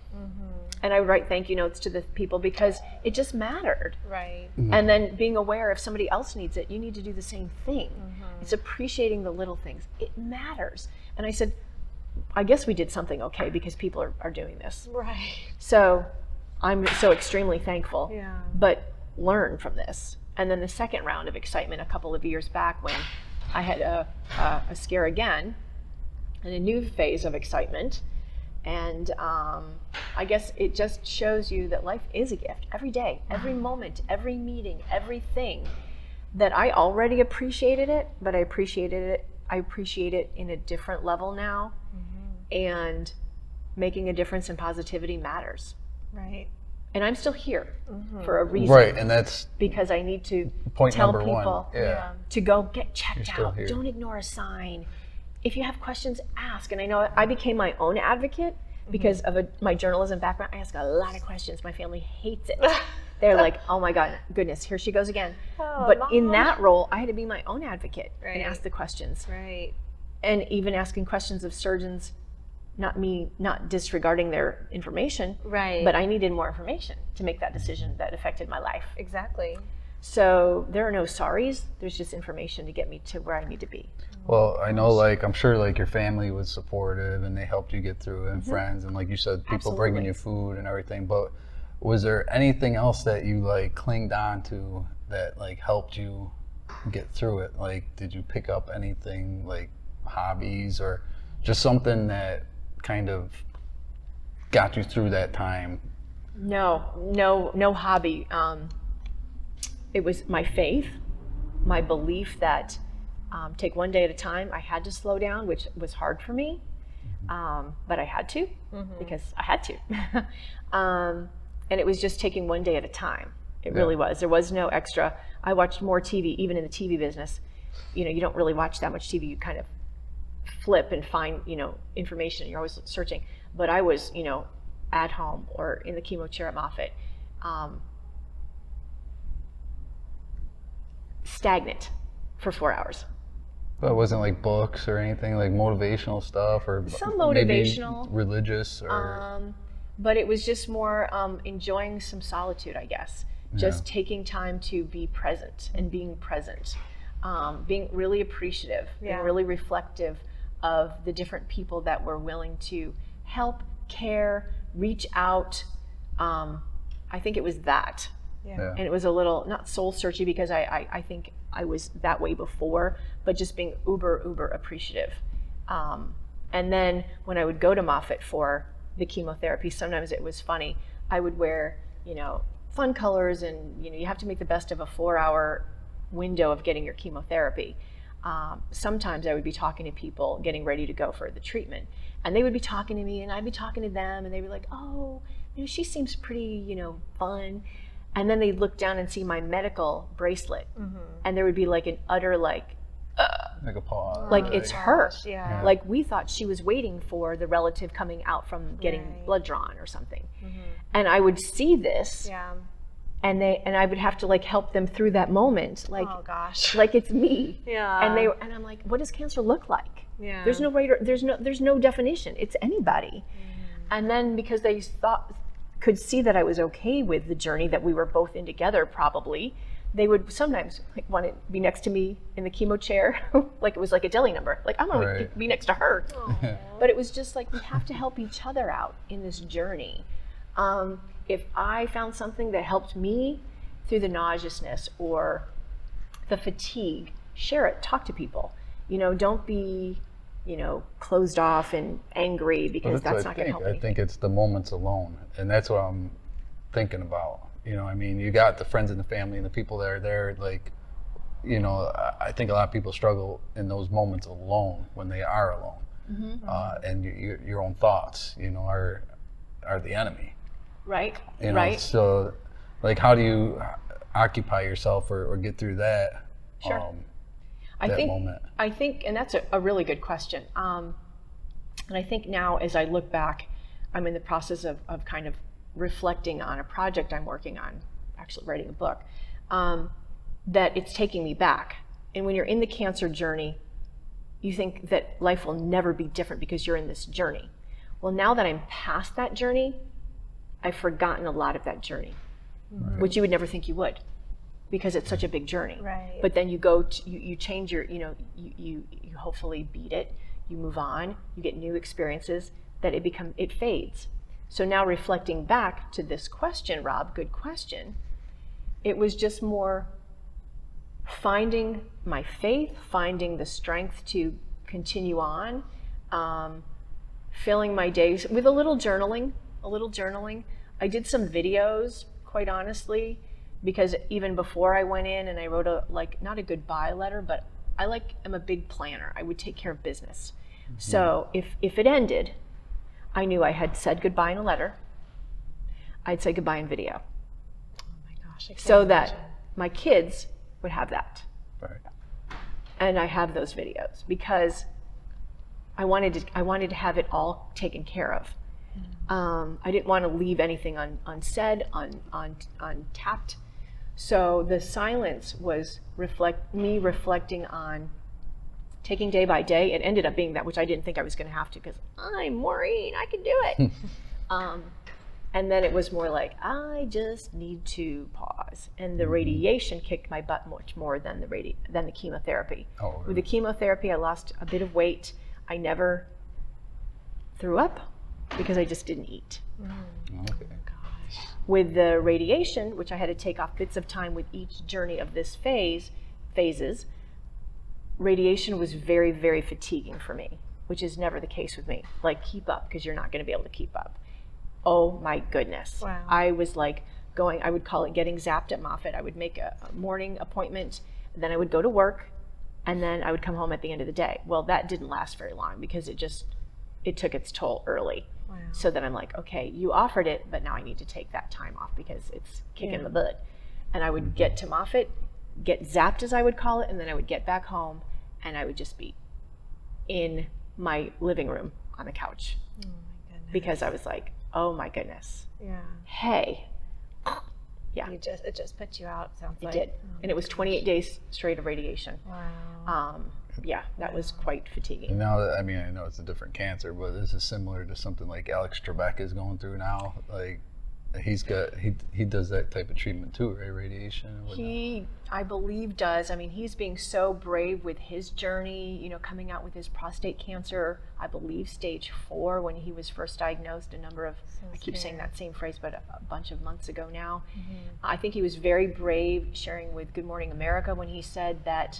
F: And I would write thank you notes to the people because it just mattered.
E: Right.
F: And then being aware if somebody else needs it, you need to do the same thing. It's appreciating the little things. It matters. And I said, I guess we did something okay because people are doing this.
E: Right.
F: So I'm so extremely thankful.
E: Yeah.
F: But learn from this. And then the second round of excitement a couple of years back when I had a scare again and a new phase of excitement. And I guess it just shows you that life is a gift every day, every moment, every meeting, everything. That I already appreciated it, but I appreciate it in a different level now. And making a difference in positivity matters.
E: Right.
F: And I'm still here for a reason.
D: Right, and that's
F: Because I need to
D: point
F: tell
D: number
F: people
D: one. Yeah.
F: to go get checked
D: You're still
F: out.
D: here.
F: Don't ignore a sign. If you have questions, ask. And I know I became my own advocate because of my journalism background. I ask a lot of questions. My family hates it. They're like, oh my goodness, here she goes again.
E: Oh,
F: but in
E: Mom.
F: that role, I had to be my own advocate
E: Right.
F: and ask the questions.
E: Right.
F: And even asking questions of surgeons, not disregarding their information,
E: Right.
F: but I needed more information to make that decision that affected my life.
E: Exactly.
F: So there are no sorries. There's just information to get me to where I need to be.
D: Well, I know, like, I'm sure, like, your family was supportive and they helped you get through it, and friends, and like you said, people bringing you food and everything. But was there anything else that you, like, clinged on to that, like, helped you get through it? Like, did you pick up anything, like hobbies or just something that kind of got you through that time?
F: No hobby. It was my faith, my belief that take one day at a time. I had to slow down, which was hard for me, but I had to because I had to. And it was just taking one day at a time. It really was. There was no extra. I watched more TV, even in the TV business. You don't really watch that much TV. You kind of flip and find, information. You're always searching. But I was, at home or in the chemo chair at Moffitt, stagnant for 4 hours.
D: But it wasn't like books or anything, like motivational stuff or
F: Some
D: maybe
F: motivational.
D: religious or
F: but it was just more enjoying some solitude, I guess. Just taking time to be present and being present, being really appreciative and really reflective of the different people that were willing to help, care, reach out. I think it was that. And it was a little, not soul searching, because I think I was that way before, but just being uber appreciative. And then when I would go to Moffitt for the chemotherapy, sometimes it was funny. I would wear, fun colors, and you have to make the best of a 4-hour window of getting your chemotherapy. Sometimes I would be talking to people getting ready to go for the treatment, and they would be talking to me, and I'd be talking to them, and they'd be like, oh, she seems pretty, fun. And then they'd look down and see my medical bracelet, and there would be like an utter like
D: a pause.
F: Like it's her.
E: Yeah.
F: Like we thought she was waiting for the relative coming out from getting blood drawn or something. And I would see this, and I would have to like help them through that moment, like,
E: oh gosh,
F: like it's me.
E: Yeah.
F: And I'm like, what does cancer look like?
E: Yeah.
F: There's no right, there's no definition. It's anybody. And then because they could see that I was okay with the journey that we were both in together, probably, they would sometimes like want to be next to me in the chemo chair, like it was like a deli number. Like I want to be next to her. But it was just like we have to help each other out in this journey. If I found something that helped me through the nauseousness or the fatigue, share it. Talk to people. Don't be closed off and angry, because that's not going to help anything.
D: I think it's the moments alone, and that's what I'm thinking about. You got the friends and the family and the people that are there. Like, I think a lot of people struggle in those moments alone, when they are alone, and your own thoughts, are the enemy.
F: Right.
D: So, like, how do you occupy yourself or get through that?
F: Sure.
D: Moment.
F: I think, and that's a really good question. And I think now, as I look back, I'm in the process of kind of reflecting on a project I'm working on, actually writing a book, that it's taking me back. And when you're in the cancer journey, you think that life will never be different because you're in this journey. Well, now that I'm past that journey, I've forgotten a lot of that journey, which you would never think you would, because it's such a big journey.
E: Right.
F: But then you you change your, you hopefully beat it, you move on, you get new experiences, that it fades. So now reflecting back to this question, Rob, good question, it was just more finding my faith, finding the strength to continue on, filling my days with a little journaling. I did some videos, quite honestly, because even before I went in and I wrote not a goodbye letter, but I'm a big planner. I would take care of business. So if it ended, I knew I had said goodbye in a letter. I'd say goodbye in video.
E: Oh my gosh.
F: So that my kids would have that.
D: Right.
F: And I have those videos because I wanted to have it all taken care of. I didn't want to leave anything unsaid, untapped. So the silence was me reflecting on taking day by day. It ended up being that, which I didn't think I was going to have to, because I'm Maureen, I can do it. And then it was more like, I just need to pause. And the radiation kicked my butt much more than the chemotherapy.
D: Oh, really?
F: With the chemotherapy, I lost a bit of weight. I never threw up because I just didn't eat.
D: Okay.
F: With the radiation, which I had to take off bits of time with each journey of this phases, radiation was very, very fatiguing for me, which is never the case with me. Like, keep up, because you're not going to be able to keep up. Oh my goodness.
E: Wow.
F: I was like I would call it getting zapped at Moffitt. I would make a morning appointment, then I would go to work, and then I would come home at the end of the day. Well, that didn't last very long because it took its toll early.
E: Wow.
F: So then I'm like, okay, you offered it, but now I need to take that time off because it's kicking the butt. And I would get to Moffitt, get zapped as I would call it, and then I would get back home and I would just be in my living room on the couch.
E: Oh my goodness.
F: Because I was like, oh my goodness.
E: Yeah.
F: Hey. Yeah.
E: It just put you out, sounds
F: It
E: like.
F: did.
E: Oh
F: And it was 28 days straight of radiation.
E: Wow.
F: yeah, that was quite fatiguing.
D: And now, I mean, I know it's a different cancer, but this is similar to something like Alex Trebek is going through now. Like, he does that type of treatment too, right? Radiation and whatnot.
F: He, I believe, does. I mean, he's being so brave with his journey, you know, coming out with his prostate cancer, I believe stage 4 when he was first diagnosed a number of, I keep saying that same phrase, but a bunch of months ago now. I think he was very brave sharing with Good Morning America when he said that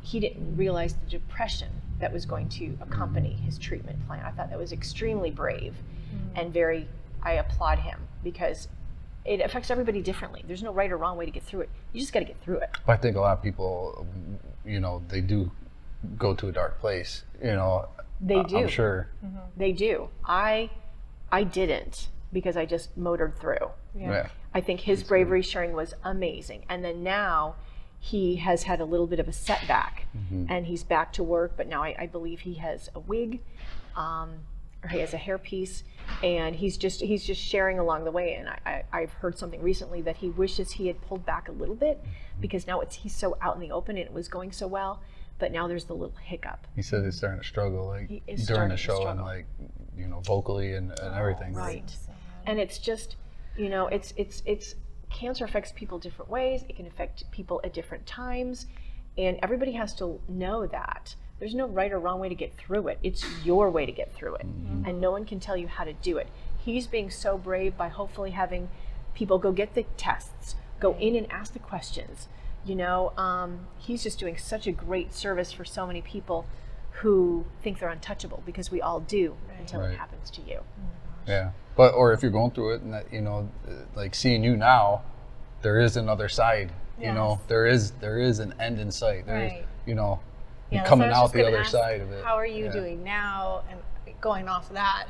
F: he didn't realize the depression that was going to accompany his treatment plan. I thought that was extremely brave and very, I applaud him because it affects everybody differently. There's no right or wrong way to get through it. You just got to get through it.
D: But I think a lot of people, you know, they do go to a dark place, you know.
F: They do.
D: I'm sure.
F: They do. I didn't because I just motored through.
D: Yeah.
F: I think his bravery sharing was amazing. And then now he has had a little bit of a setback and he's back to work, but now I believe he has a wig, or he has a hairpiece, and he's just sharing along the way. And I've heard something recently that he wishes he had pulled back a little bit because now he's so out in the open and it was going so well, but now there's the little hiccup.
D: He said he's starting to struggle, like
F: He is
D: during the
F: starting to
D: show and
F: struggle.
D: like, you know, vocally and everything.
F: Right. And it's just, you know, it's cancer affects people different ways. It can affect people at different times, and everybody has to know that. There's no right or wrong way to get through it. It's your way to get through it, and no one can tell you how to do it. He's being so brave by hopefully having people go get the tests, go in and ask the questions. You know, he's just doing such a great service for so many people who think they're untouchable, because we all do until it happens to you.
D: Yeah, but or if you're going through it, and that, you know, like seeing you now, there is another side. You know, there is an end in sight. There is, you know,
E: Yeah,
D: coming
E: so I was
D: out
E: just
D: the
E: gonna
D: other
E: ask,
D: side of it.
E: How are you doing now? And going off of that,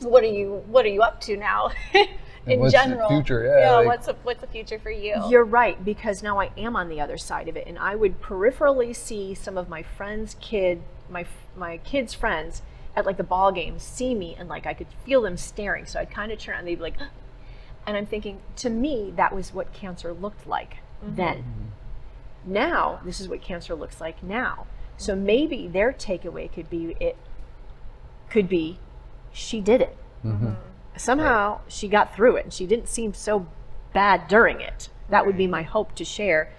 E: what are you up to now? In
D: what's
E: general,
D: the future? Yeah, like,
E: what's the future for you?
F: You're right, because now I am on the other side of it, and I would peripherally see some of my friends' my kids' friends at like the ball games see me, and like I could feel them staring. So I'd kind of turn and they'd be like, and I'm thinking, to me, that was what cancer looked like then. Now, this is what cancer looks like now. So maybe their takeaway could be, she did it. Somehow she got through it, and she didn't seem so bad during it. That would be my hope to share,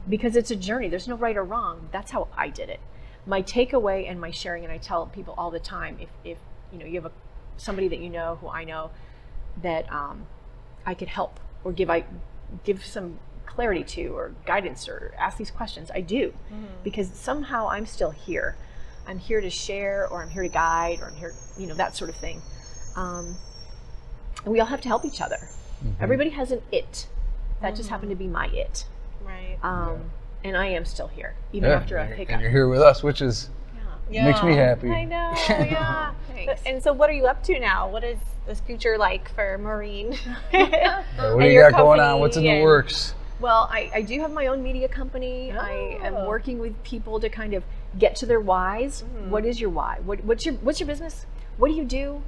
F: because it's a journey. There's no right or wrong. That's how I did it. My takeaway and my sharing, and I tell people all the time, if you know, you have somebody that you know, who I know, that I could help or give some clarity to, or guidance, or ask these questions, I do, because somehow I'm still here. I'm here to share, or I'm here to guide, or I'm here, you know, that sort of thing. And we all have to help each other. Everybody has an it. That just happened to be my it.
E: Right.
F: And I am still here, even after a hiccup.
D: and you're here with us, which is makes me happy.
E: I know. Yeah. And so, what are you up to now? What is this future like for Maureen?
D: What do you got going on? What's in the works?
F: Well, I do have my own media company. I am working with people to kind of get to their whys. What is your why? What's your business? What do you do?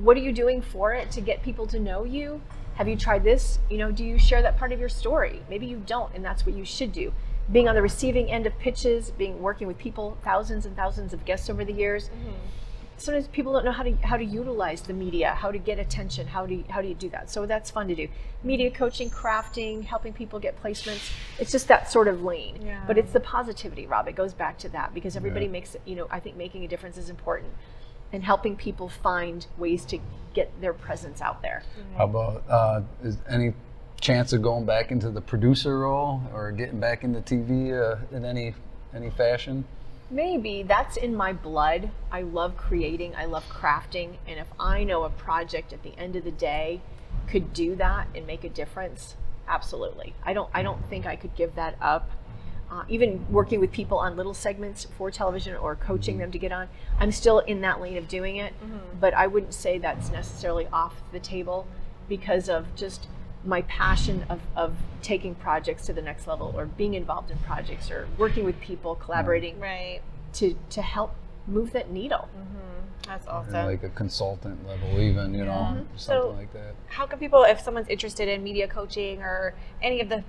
F: What are you doing for it to get people to know you? Have you tried this? You know, do you share that part of your story? Maybe you don't, and that's what you should do. Being on the receiving end of pitches, working with people, thousands and thousands of guests over the years. Sometimes people don't know how to utilize the media, how to get attention, how do you do that? So that's fun to do. Media coaching, crafting, helping people get placements. It's just that sort of lane.
E: Yeah.
F: But it's the positivity, Rob. It goes back to that, because everybody makes it, you know, I think making a difference is important, and helping people find ways to get their presence out there.
D: How about is any chance of going back into the producer role, or getting back into TV in any fashion?
F: Maybe. That's in my blood. I love creating, I love crafting, and if I know a project at the end of the day could do that and make a difference, absolutely. I don't think I could give that up. Even working with people on little segments for television, or coaching them to get on, I'm still in that lane of doing it, but I wouldn't say that's necessarily off the table, because of just my passion of taking projects to the next level, or being involved in projects, or working with people, collaborating to help move that needle.
E: That's
D: Or
E: awesome.
D: like a consultant level, even, you know, something
E: So-
D: like that.
E: How can people, if someone's interested in media coaching or any of the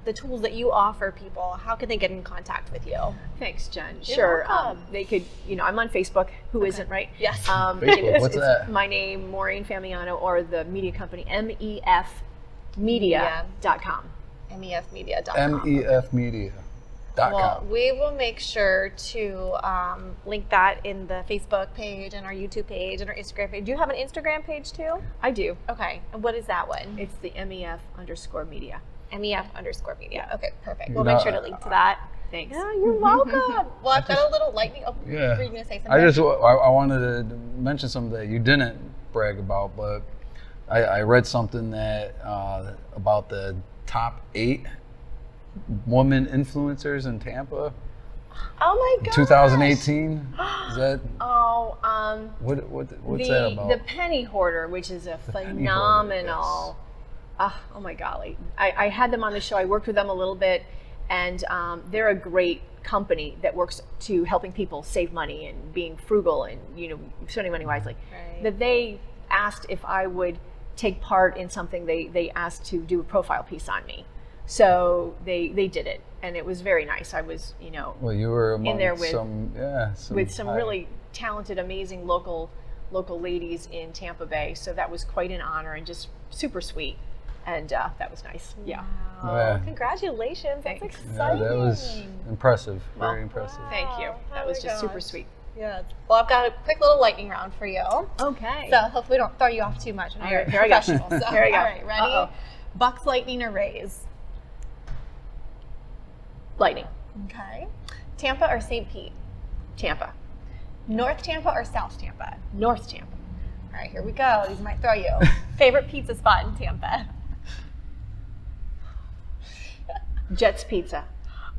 E: the tools that you offer people, how can they get in contact with you?
F: Thanks, Jen.
E: You're
F: Sure.
E: welcome.
F: They could, I'm on Facebook. Who not right?
E: Yes.
D: Facebook, what's that?
F: My name, Maureen Famiano, or the media company, mefmedia.com.
E: mefmedia.com.
D: mefmedia.com.
E: Well, we will make sure to link that in the Facebook page and our YouTube page and our Instagram page. Do you have an Instagram page too?
F: I do.
E: Okay. And what is that one?
F: It's the MEF_media.
E: MEF_media. Okay, perfect.
D: You
E: We'll
D: know,
E: make sure to link to that.
F: Thanks.
E: Yeah, you're welcome. Well, I've got a little lightning. Oh,
D: Yeah.
E: were you going to say something?
D: I wanted to mention something that you didn't brag about, but I read something that about the top 8 woman influencers in Tampa.
E: Oh my god.
D: 2018. Is that what's that about?
F: The Penny Hoarder, which is a phenomenal. Oh my golly! I had them on the show. I worked with them a little bit, and they're a great company that works to helping people save money and being frugal and spending money wisely.
E: Right.
F: That they asked if I would take part in something. They asked to do a profile piece on me. So they did it, and it was very nice. I was,
D: well, you were among
F: in there with
D: some
F: really talented, amazing local ladies in Tampa Bay. So that was quite an honor and just super sweet, and that was nice. Yeah.
E: Wow.
D: Yeah.
E: Congratulations.
F: Thanks.
E: That's
D: Yeah,
E: exciting.
D: that was impressive. Very impressive.
F: Thank you.
E: Wow.
F: That
E: Oh
F: was
E: my
F: just super
E: gosh.
F: sweet.
E: Yeah. Well, I've got a quick little lightning round for you.
F: Okay.
E: So hopefully we don't throw you off too much.
F: All
E: You're
F: right, here I go.
E: professional. So,
F: Here I go.
E: All right, ready?
F: Uh-oh.
E: Bucks, lightning, or Rays?
F: Lightning.
E: Okay. Tampa or St. Pete?
F: Tampa.
E: North Tampa or South Tampa?
F: North Tampa.
E: All right, here we go. These might throw you. Favorite pizza spot in Tampa?
F: Jets Pizza.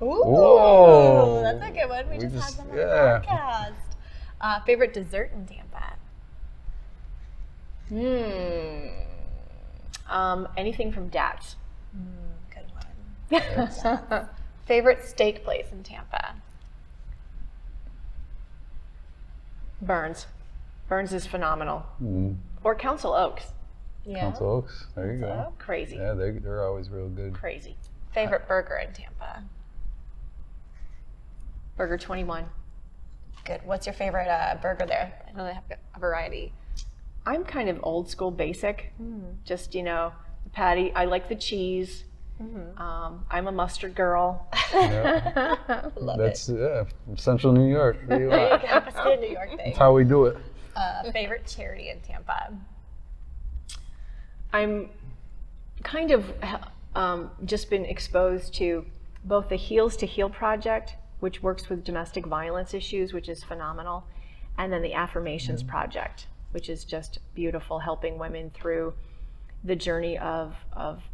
E: Ooh,
D: Whoa.
E: that's a good one. We
D: We
E: just
D: just-
E: had them on
D: yeah.
E: the podcast. Favorite dessert in Tampa?
F: Anything from Dad's.
E: Good one. Favorite steak place in Tampa?
F: Burns. Burns is phenomenal.
D: Mm.
F: Or Council Oaks.
E: Yeah.
D: Council Oaks. There you go.
E: Oaks.
F: Crazy.
D: Yeah, they're always real good.
F: Crazy.
E: Favorite burger in Tampa?
F: Burger 21.
E: Good. What's your favorite burger there? I know they have a variety.
F: I'm kind of old school basic. Just, the patty. I like the cheese. I'm a mustard girl.
D: Yeah.
E: Love
D: That's from Central New York. There you
E: it.
D: are.
E: That's a New York thing.
D: That's how we do it.
E: Favorite charity in Tampa?
F: I'm kind of just been exposed to both the Heels to Heal Project, which works with domestic violence issues, which is phenomenal, and then the Affirmations Project, which is just beautiful, helping women through the journey of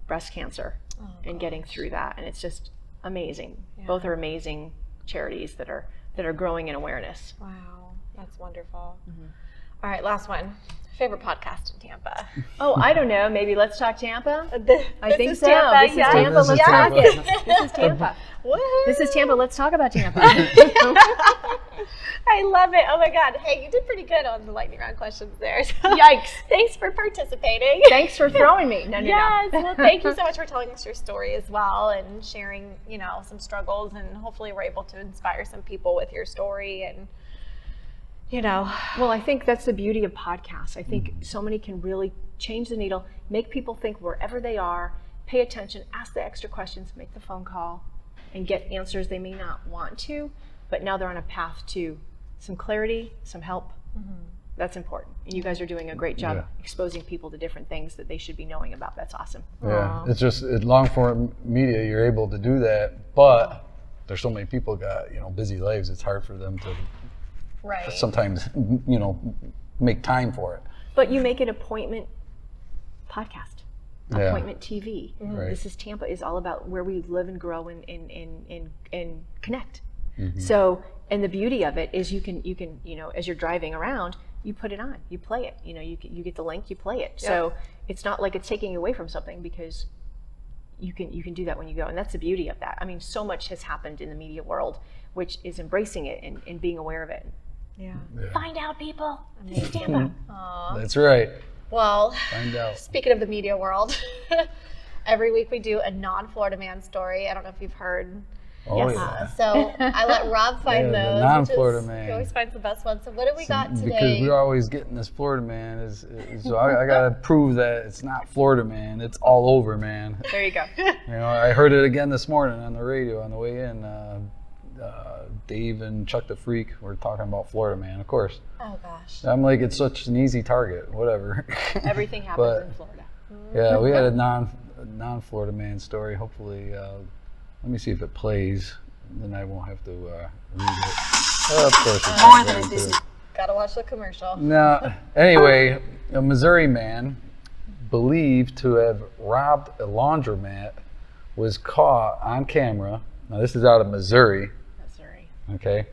F: breast cancer and getting through that. And it's just amazing.
E: Yeah.
F: Both are amazing charities that are growing in awareness.
E: Wow, that's wonderful. All right, last one. Favorite podcast in Tampa?
F: Oh, I don't know. Maybe Let's Talk Tampa? I think
E: is
F: so.
E: Tampa,
F: This is
E: yes.
F: Tampa.
D: This is
F: Let's talk
D: Tampa.
F: it. This is Tampa.
E: Woohoo!
F: This is Tampa. Let's talk about Tampa.
E: I love it. Oh my God. Hey, you did pretty good on the lightning round questions there. So
F: Yikes.
E: thanks for participating.
F: Thanks for throwing me. No.
E: Yes. Well, thank you so much for telling us your story as well and sharing, some struggles, and hopefully we're able to inspire some people with your story and,
F: Well, I think that's the beauty of podcasts. I think so many can really change the needle, make people think wherever they are, pay attention, ask the extra questions, make the phone call, and get answers they may not want to, but now they're on a path to some clarity, some help. That's important. And you guys are doing a great job exposing people to different things that they should be knowing about. That's awesome.
D: Yeah, it's just long form media. You're able to do that, but there's so many people got busy lives. It's hard for them to
E: right.
D: sometimes make time for it.
F: But you make it appointment podcast,
D: Yeah.
F: appointment TV.
D: Right.
F: This is Tampa is all about where we live and grow and connect. So, and the beauty of it is you can as you're driving around, you put it on, you play it. You get the link, you play it. So it's not like it's taking you away from something because you can do that when you go, and that's the beauty of that. I mean, so much has happened in the media world, which is embracing it and being aware of it.
E: Yeah.
F: Find out, people. This is Tampa.
D: That's right.
E: Well,
D: Find out.
E: speaking of the media world, Every week we do a non-Florida man story. I don't know if you've heard.
D: Oh, yeah.
E: So I let Rob find
D: Yeah, the
E: those.
D: non-Florida
E: He
D: man.
E: always finds the best ones. So what do we got today?
D: Because we're always getting this Florida man. So I got to prove that it's not Florida man. It's all over, man.
F: There you go.
D: I heard it again this morning on the radio on the way in. Dave and Chuck the Freak were talking about Florida man, of course.
E: Oh, gosh.
D: I'm like, it's such an easy target, whatever.
F: Everything happens in Florida.
D: Yeah, we had a non-Florida man story. Hopefully, let me see if it plays. Then I won't have to read it. Of course, it's
E: More
D: not
E: than
D: going
E: Disney.
D: to.
E: Gotta watch the commercial.
D: No. Anyway, a Missouri man believed to have robbed a laundromat was caught on camera. Now, this is out of Missouri. Okay.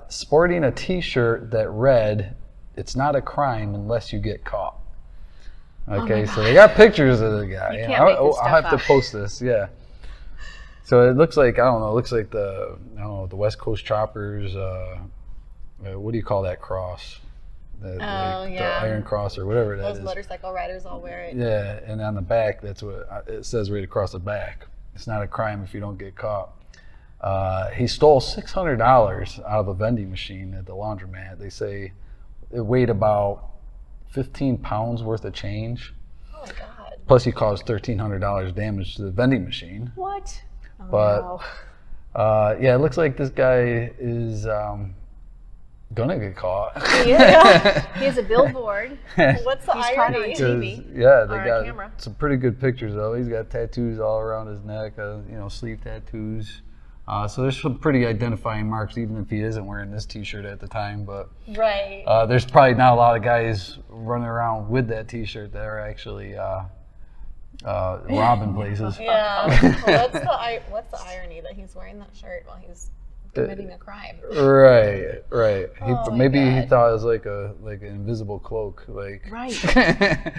D: Sporting a T-shirt that read, "It's not a crime unless you get caught." Okay, so they got pictures of the guy.
F: You can't make this
D: I'll have
F: stuff
D: to
F: up.
D: post this. Yeah. So it looks like, I don't know. It looks like the West Coast Choppers. What do you call that cross? The Iron Cross or whatever that is.
E: Those motorcycle riders all wear it.
D: Yeah, and on the back, that's what it says right across the back. It's not a crime if you don't get caught. He stole $600 out of a vending machine at the laundromat. They say it weighed about 15 pounds worth of change.
E: Oh my God.
D: Plus, he caused $1,300 damage to the vending machine.
F: What?
D: But yeah, it looks like this guy is gonna get caught.
F: Yeah. He has a billboard.
E: What's the
F: He's caught on
E: irony?
F: TV.
D: Yeah, they
F: Or a
D: got
F: camera.
D: some pretty good pictures though. He's got tattoos all around his neck, sleeve tattoos. So there's some pretty identifying marks, even if he isn't wearing this T-shirt at the time. But
E: Right.
D: there's probably not a lot of guys running around with that T-shirt that are actually robbing places.
E: Yeah. Well, what's the irony that he's wearing that shirt while he's committing a crime?
D: Right.
E: Oh my
D: Maybe he
E: God.
D: thought it was like an invisible cloak. Like,
F: Right.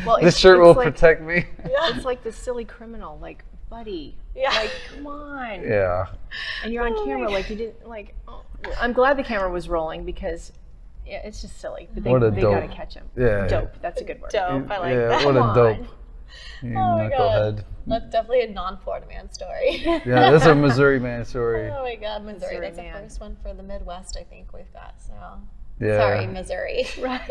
F: Well,
D: this
F: it's-
D: shirt
F: it's
D: will
F: like-
D: protect me.
F: It's like the silly criminal, like, buddy.
E: Yeah.
F: Like, come on.
D: Yeah.
F: And you're on camera, like, you didn't, like, oh. I'm glad the camera was rolling because it's just silly. But
D: What a
F: they
D: dope.
F: gotta catch him.
D: Yeah.
F: Dope. That's a good word.
E: Dope. I like
D: Yeah,
E: that.
D: what a
F: Come
D: dope.
F: on.
D: You
E: Oh my God.
D: knucklehead.
E: That's definitely a non-Florida man story.
D: Yeah, that's a Missouri man story.
E: Oh my God, Missouri.
F: Missouri
E: That's the
F: man.
E: first one for the Midwest, I think we've got. So
D: Yeah.
E: sorry, Missouri.
F: Right.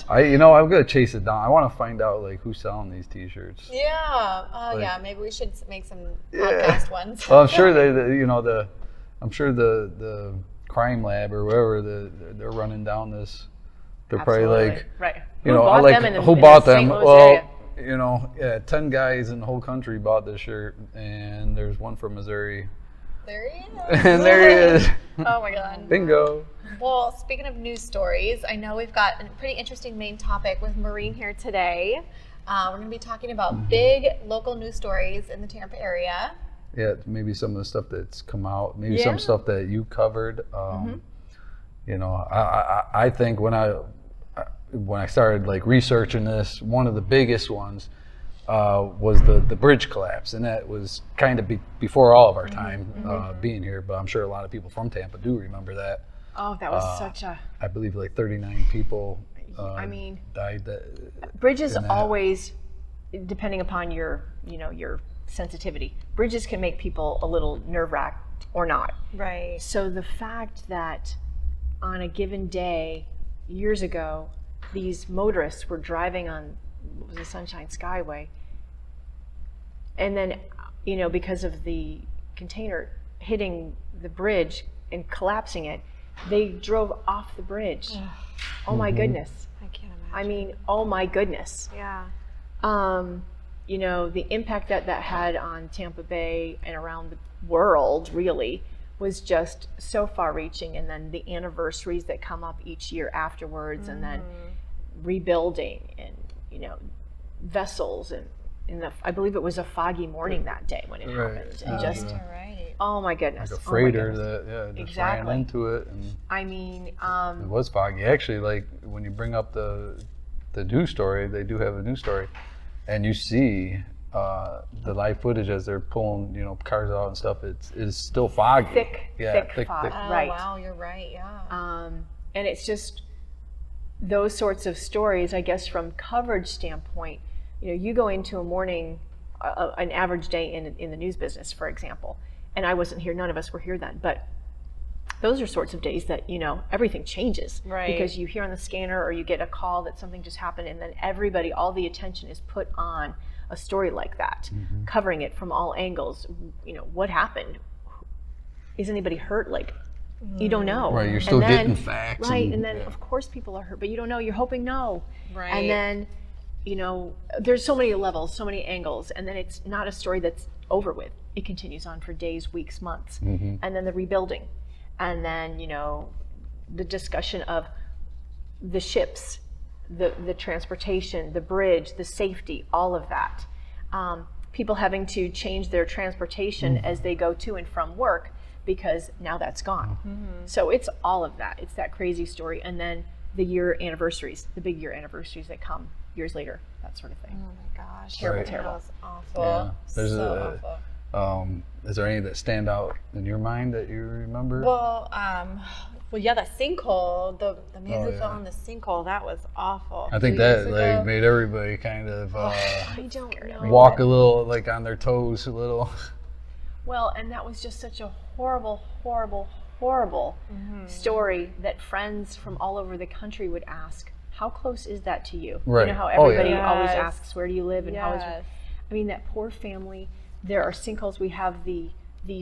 D: I'm gonna chase it down. I want to find out like who's selling these T-shirts.
E: Yeah. Oh
D: Like-
E: yeah. Maybe we should make some podcast ones.
D: Well, I'm sure I'm sure the crime lab or wherever they're running down this. They're probably
F: Absolutely.
D: like,
F: Right.
D: you
F: Who
D: know,
F: bought
D: like
F: them in the,
D: who
F: in the
D: bought them?
F: St. Louis
D: Well,
F: area?
D: 10 guys in the whole country bought this shirt, and there's one from Missouri,
E: There he is.
D: and there he is.
E: Oh my God.
D: Bingo.
E: Well, speaking of news stories, I know we've got a pretty interesting main topic with Maureen here today. We're going to be talking about big local news stories in the Tampa area.
D: Yeah, maybe some of the stuff that's come out, maybe
E: Yeah.
D: some stuff that you covered. I think when I started like researching this, one of the biggest ones was the bridge collapse, and that was kind of before all of our time being here. But I'm sure a lot of people from Tampa do remember that.
F: Oh, that was such a.
D: I believe like 39 people
F: I mean,
D: died.
F: bridges
D: in that.
F: always, depending upon your sensitivity, bridges can make people a little nerve-wracked or not.
E: Right.
F: So the fact that on a given day, years ago, these motorists were driving on, what was the Sunshine Skyway, and then, because of the container hitting the bridge and collapsing it, they drove off the bridge. Oh my goodness.
E: I can't imagine.
F: I mean, oh my goodness.
E: Yeah.
F: The impact that had on Tampa Bay and around the world really was just so far-reaching, and then the anniversaries that come up each year afterwards, and then rebuilding, and vessels, and I believe it was a foggy morning that day when it
D: Right.
F: happened, and
D: Yeah.
F: just
E: All right.
F: oh my goodness,
D: Like a
F: oh my
D: freighter
F: goodness.
D: that just
F: Exactly.
D: ran into it, and
F: I mean,
D: it was foggy. Actually, like when you bring up the news story, they do have a news story, and you see the live footage as they're pulling cars out and stuff. It's still foggy.
F: thick fog.
E: Oh,
F: Right.
E: wow, you're right. Yeah.
F: And it's just those sorts of stories, I guess, from coverage standpoint. You go into a morning an average day in the news business, for example. And I wasn't here, none of us were here then, but those are sorts of days that, everything changes.
E: Right.
F: Because you hear on the scanner or you get a call that something just happened, and then everybody, all the attention is put on a story like that, covering it from all angles. What happened? Is anybody hurt? Like, you don't know.
D: Right, you're still getting facts.
F: Right, and then of course people are hurt, but you don't know, you're hoping no.
E: Right.
F: And then, there's so many levels, so many angles, and then it's not a story that's over with. It continues on for days, weeks, months. And then the rebuilding. And then, the discussion of the ships, the transportation, the bridge, the safety, all of that. People having to change their transportation as they go to and from work because now that's gone. So it's all of that. It's that crazy story. And then the year anniversaries, the big year anniversaries that come years later, that sort of thing.
E: Oh my gosh.
F: Terrible,
D: Right.
F: terrible.
E: That was awful.
D: Yeah. There's
E: so awful.
D: Is there any that stand out in your mind that you remember?
E: Well, yeah, the sinkhole, the man who
D: yeah.
E: fell in the sinkhole, that was awful.
D: I think
E: Few years
D: that
E: ago.
D: made everybody kind of
F: I don't know.
D: walk a little, like on their toes a little.
F: Well, and that was just such a horrible, horrible, horrible story that friends from all over the country would ask, how close is that to you?
D: Right.
F: You know how
D: Oh, yeah.
F: everybody always
E: Yes.
F: asks, where do you live and how is
E: Yes.
F: I mean, that poor family. There are sinkholes. We have the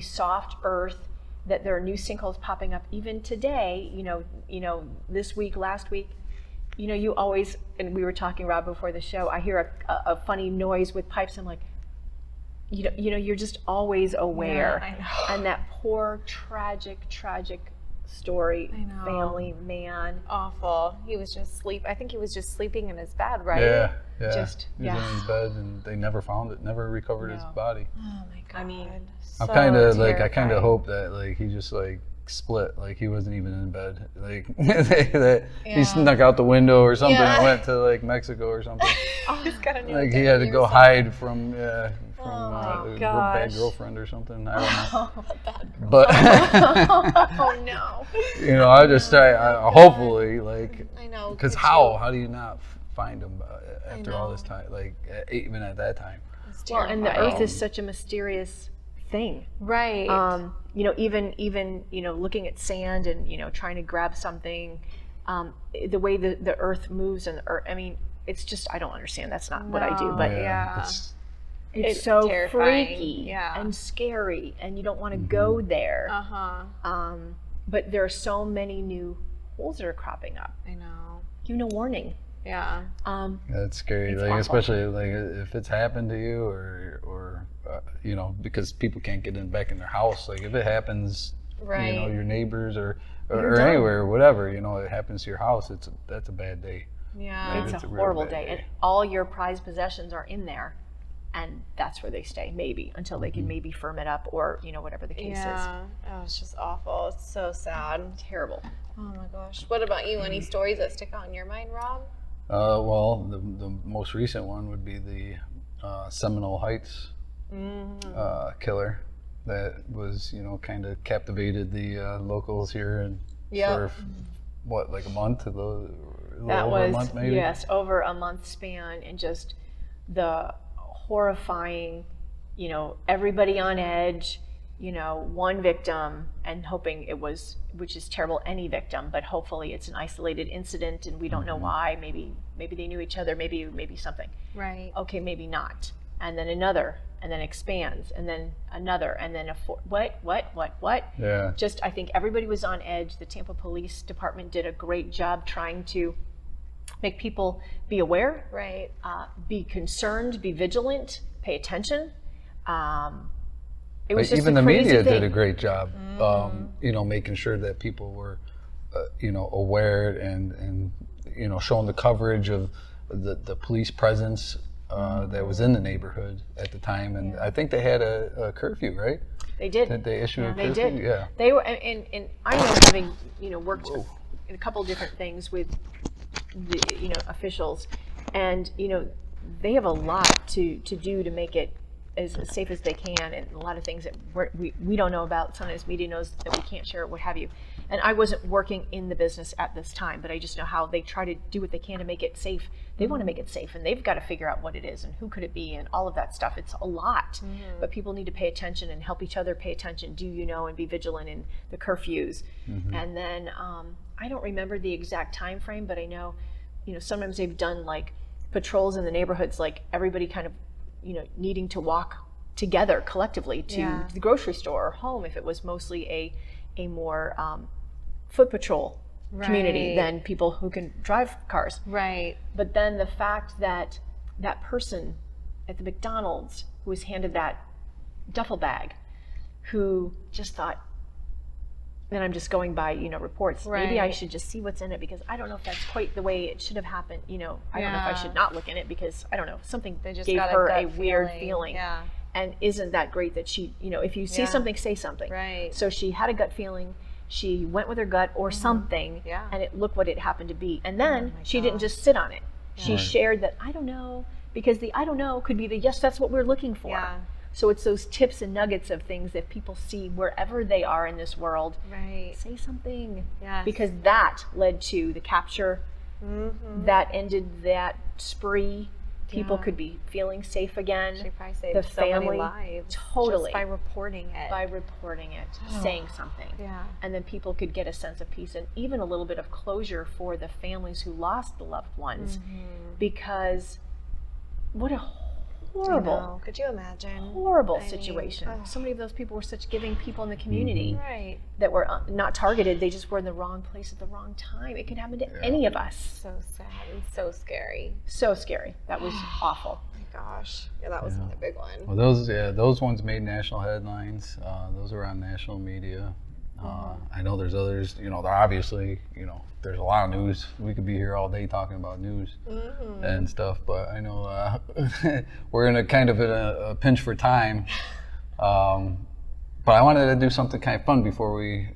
F: soft earth, that there are new sinkholes popping up even today, this week, last week. You always, and we were talking, Rob, before the show, I hear a funny noise with pipes. I'm like, you're just always aware.
E: Yeah, I know.
F: And that poor, tragic story,
E: I know.
F: family, man.
E: Awful. He was just I think he was just sleeping in his bed, right?
D: Yeah.
F: Just-
D: he was
F: yeah.
D: in his bed and they never found it, never recovered his
F: No.
D: body.
E: Oh my god.
F: I mean,
D: I'm
E: so
D: kind of like, I kind
E: terrifying.
D: of hope that like he just like split, like he wasn't even in bed, like that he
E: Yeah.
D: snuck out the window or something
E: Yeah.
D: and went to like Mexico or something.
E: He's got a new
D: Like he had to
E: identity
D: go
E: or
D: hide from
E: my
D: a bad
E: gosh.
D: girlfriend or something. I don't know.
E: something.
D: But
E: Oh no.
D: I just try. Hopefully, like,
E: I know.
D: because
E: could
D: how do you not find him after all this
E: know.
D: time? Like even at that time.
E: It's
F: well, and the
E: terrifying.
F: earth is such a mysterious thing.
E: Right.
F: Even looking at sand and trying to grab something, the way the earth moves and the earth. I mean, it's just I don't understand. That's not what I do,
E: No.
F: but
E: Yeah.
F: it's
E: It's
F: so
E: terrifying.
F: freaky
E: Yeah.
F: and scary, and you don't want to go there.
E: Uh-huh.
F: But there are so many new holes that are cropping up.
E: I know.
F: Warning.
E: Yeah.
D: That's scary,
F: It's
D: like
F: awful.
D: especially like if it's happened to you, or because people can't get back in their house. Like if it happens,
E: Right.
D: your neighbors or
F: done.
D: anywhere, whatever, it happens to your house. That's a bad day.
E: Yeah.
F: It's
D: It's
F: a
D: a real
F: horrible
D: bad
F: day,
D: day.
F: and all your prized possessions are in there, and that's where they stay, maybe until they can maybe firm it up, or whatever the case is.
E: Yeah. Oh, it's just awful. It's so sad.
F: Terrible.
E: Oh my gosh. What about you? Any stories that stick out in your mind, Rob?
D: Well, the most recent one would be the Seminole Heights killer that was, kind of captivated the locals here and
E: Yep.
D: for what, like a month, a little
F: That
D: over a
F: was
D: month maybe.
F: yes, over a month span, and just the horrifying, everybody on edge, one victim, and hoping it was, which is terrible, any victim, but hopefully it's an isolated incident and we don't know why. Maybe they knew each other, maybe something.
E: Right.
F: Okay, maybe not. And then another, and then expands, and then another, and then what?
D: Yeah.
F: Just, I think everybody was on edge. The Tampa Police Department did a great job trying to make people be aware,
E: Right.
F: be concerned, be vigilant, pay attention. It was
D: But
F: just
D: even
F: a
D: the
F: crazy
D: media
F: thing.
D: did a great job, making sure that people were, aware and showing the coverage of the police presence that was in the neighborhood at the time. And I think they had a curfew, right?
F: They did.
D: Did they issue a
F: They
D: curfew?
F: did.
D: Yeah.
F: They were, and I know, having worked in a couple different things with the officials, and they have a lot to do to make it as safe as they can, and a lot of things that we don't know about. Sometimes media knows that we can't share, what have you. And I wasn't working in the business at this time, but I just know how they try to do what they can to make it safe. They want to make it safe, and they've got to figure out what it is and who could it be and all of that stuff. It's a lot, but people need to pay attention and help each other pay attention, and be vigilant in the curfews. And then I don't remember the exact time frame, but I know, sometimes they've done like patrols in the neighborhoods, like everybody kind of, needing to walk together collectively to the grocery store or home if it was mostly a more foot patrol community than people who can drive cars.
E: Right.
F: But then the fact that that person at the McDonald's who was handed that duffel bag, who just thought, then I'm just going by, reports. Maybe I should just see what's in it, because I don't know if that's quite the way it should have happened. I don't know if I should not look in it, because I don't know, something
E: They just
F: gave
E: got
F: her
E: a
F: a
E: gut
F: weird feeling.
E: Yeah.
F: And isn't that great that she, if you see something, say something.
E: Right.
F: So she had a gut feeling. She went with her gut or something, and look what it happened to be. And then she didn't just sit on it. She shared that, I don't know, because the I don't know could be the yes, that's what we're looking for.
E: Yeah.
F: So it's those tips and nuggets of things that people see wherever they are in this world.
E: Right.
F: Say something.
E: Yes.
F: Because that led to the capture. That ended that spree. People could be feeling safe again.
E: She probably saved
F: the
E: so
F: family,
E: many lives.
F: totally.
E: Just by reporting it.
F: Saying something.
E: Yeah.
F: And then people could get a sense of peace and even a little bit of closure for the families who lost the loved ones. Because what a horrible,
E: could you imagine?
F: horrible situation. So many of those people were such giving people in the community
E: Right.
F: that were not targeted. They just were in the wrong place at the wrong time. It could happen to any of us.
E: So sad and so scary.
F: So scary. That was awful.
E: Oh my gosh. Yeah, that was another big one.
D: Well, those ones made national headlines. Those are on national media. I know there's others. They're obviously, there's a lot of news. We could be here all day talking about news and stuff. But I know we're in a kind of a pinch for time. But I wanted to do something kind of fun before we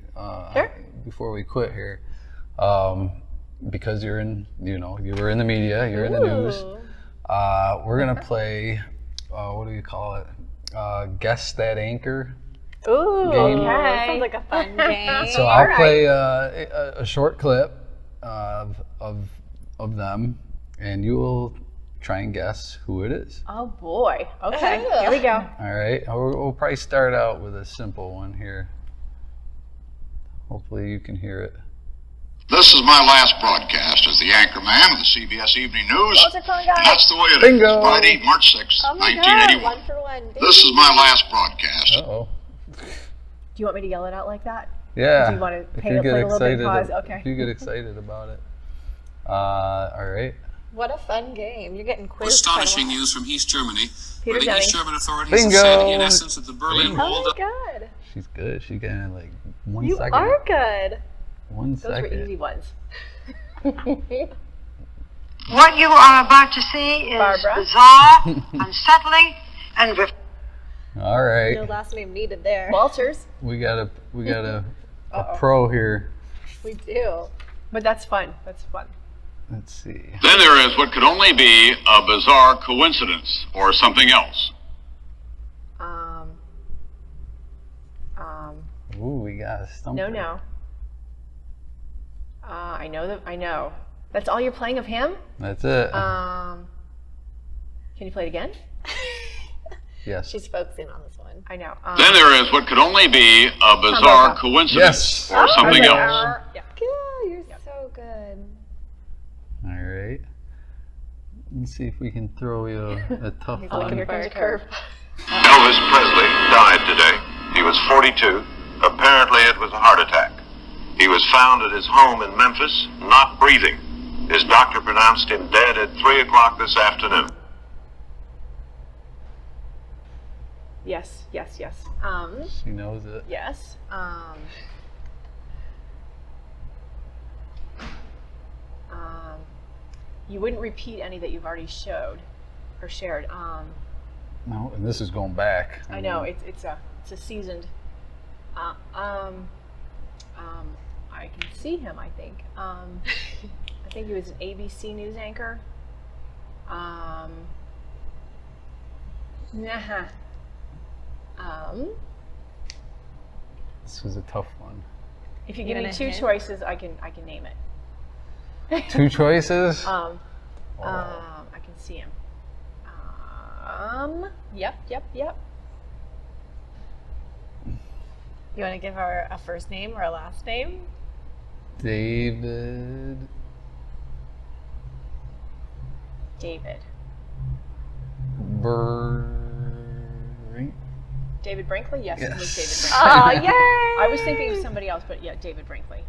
D: quit here, because you're in, you were in the media, you're in the news. We're gonna play. What do you call it? Guess That Anchor.
F: Ooh,
D: Game.
F: okay.
E: Sounds like a fun game.
D: So I'll play a short clip of them, and you will try and guess who it is.
F: Oh boy. Okay, here we go.
D: All right. We'll probably start out with a simple one here. Hopefully you can hear it.
G: This is my last broadcast as the anchor man of the CBS Evening News.
F: What's it called, guys?
G: And that's the way it
D: Bingo.
G: is. Friday, March 6th,
E: Oh my
G: 1981.
E: God, 1 for 1.
G: This is my last broadcast.
D: Uh-oh.
F: Do you want me to yell it out like that?
D: Yeah.
F: Do you want to
D: If
F: play
D: you
F: a
D: get
F: little bit
D: excited,
F: pause? Okay.
D: if you get excited about it. All right.
E: What a fun game. You're getting quizzed.
H: Astonishing news from East Germany,
F: Peter
H: where the
F: Jennings.
H: East German authorities
D: Bingo.
H: have said, in essence, that the Berlin
F: Oh
H: Wall
F: my God.
D: She's good. She got in like 1
E: You
D: second.
E: are good.
D: 1
F: Those
D: second.
F: were easy ones.
I: What you are about to see is
F: Barbara.
I: bizarre, unsettling, and
D: All right.
E: No last name needed there.
F: Walters.
D: We got a pro here.
E: We do.
F: But that's fun. That's fun.
D: Let's see.
G: Then there is what could only be a bizarre coincidence or something else.
D: Ooh, we got a stumper.
F: No. I know. That's all you're playing of him?
D: That's it.
F: Can you play it again?
D: Yes.
E: She's focusing on this one.
F: I know.
G: Then there is what could only be a bizarre
F: Tampa.
G: coincidence
D: Yes.
G: or something
F: Okay.
G: else.
F: Yeah.
E: Yeah, you're so good.
D: All right. Let's see if we can throw you a tough
F: Oh,
D: one.
F: here comes a curve.
G: Elvis Presley died today. He was 42. Apparently it was a heart attack. He was found at his home in Memphis, not breathing. His doctor pronounced him dead at 3 o'clock this afternoon.
F: Yes.
D: She knows it.
F: Yes. You wouldn't repeat any that you've already showed or shared.
D: No, and this is going back.
F: I know it's a seasoned. I can see him. I think. I think he was an ABC News anchor.
D: This was a tough one.
F: If you give me
E: want a
F: 2
E: hint?
F: choices, I can name it.
D: 2 choices?
F: I can see him. Yep.
E: You want to give her a first name or a last name?
D: David.
F: David Brinkley? Yes, it was David Brinkley.
E: Oh, yay!
F: I was thinking of somebody else, but yeah, David Brinkley.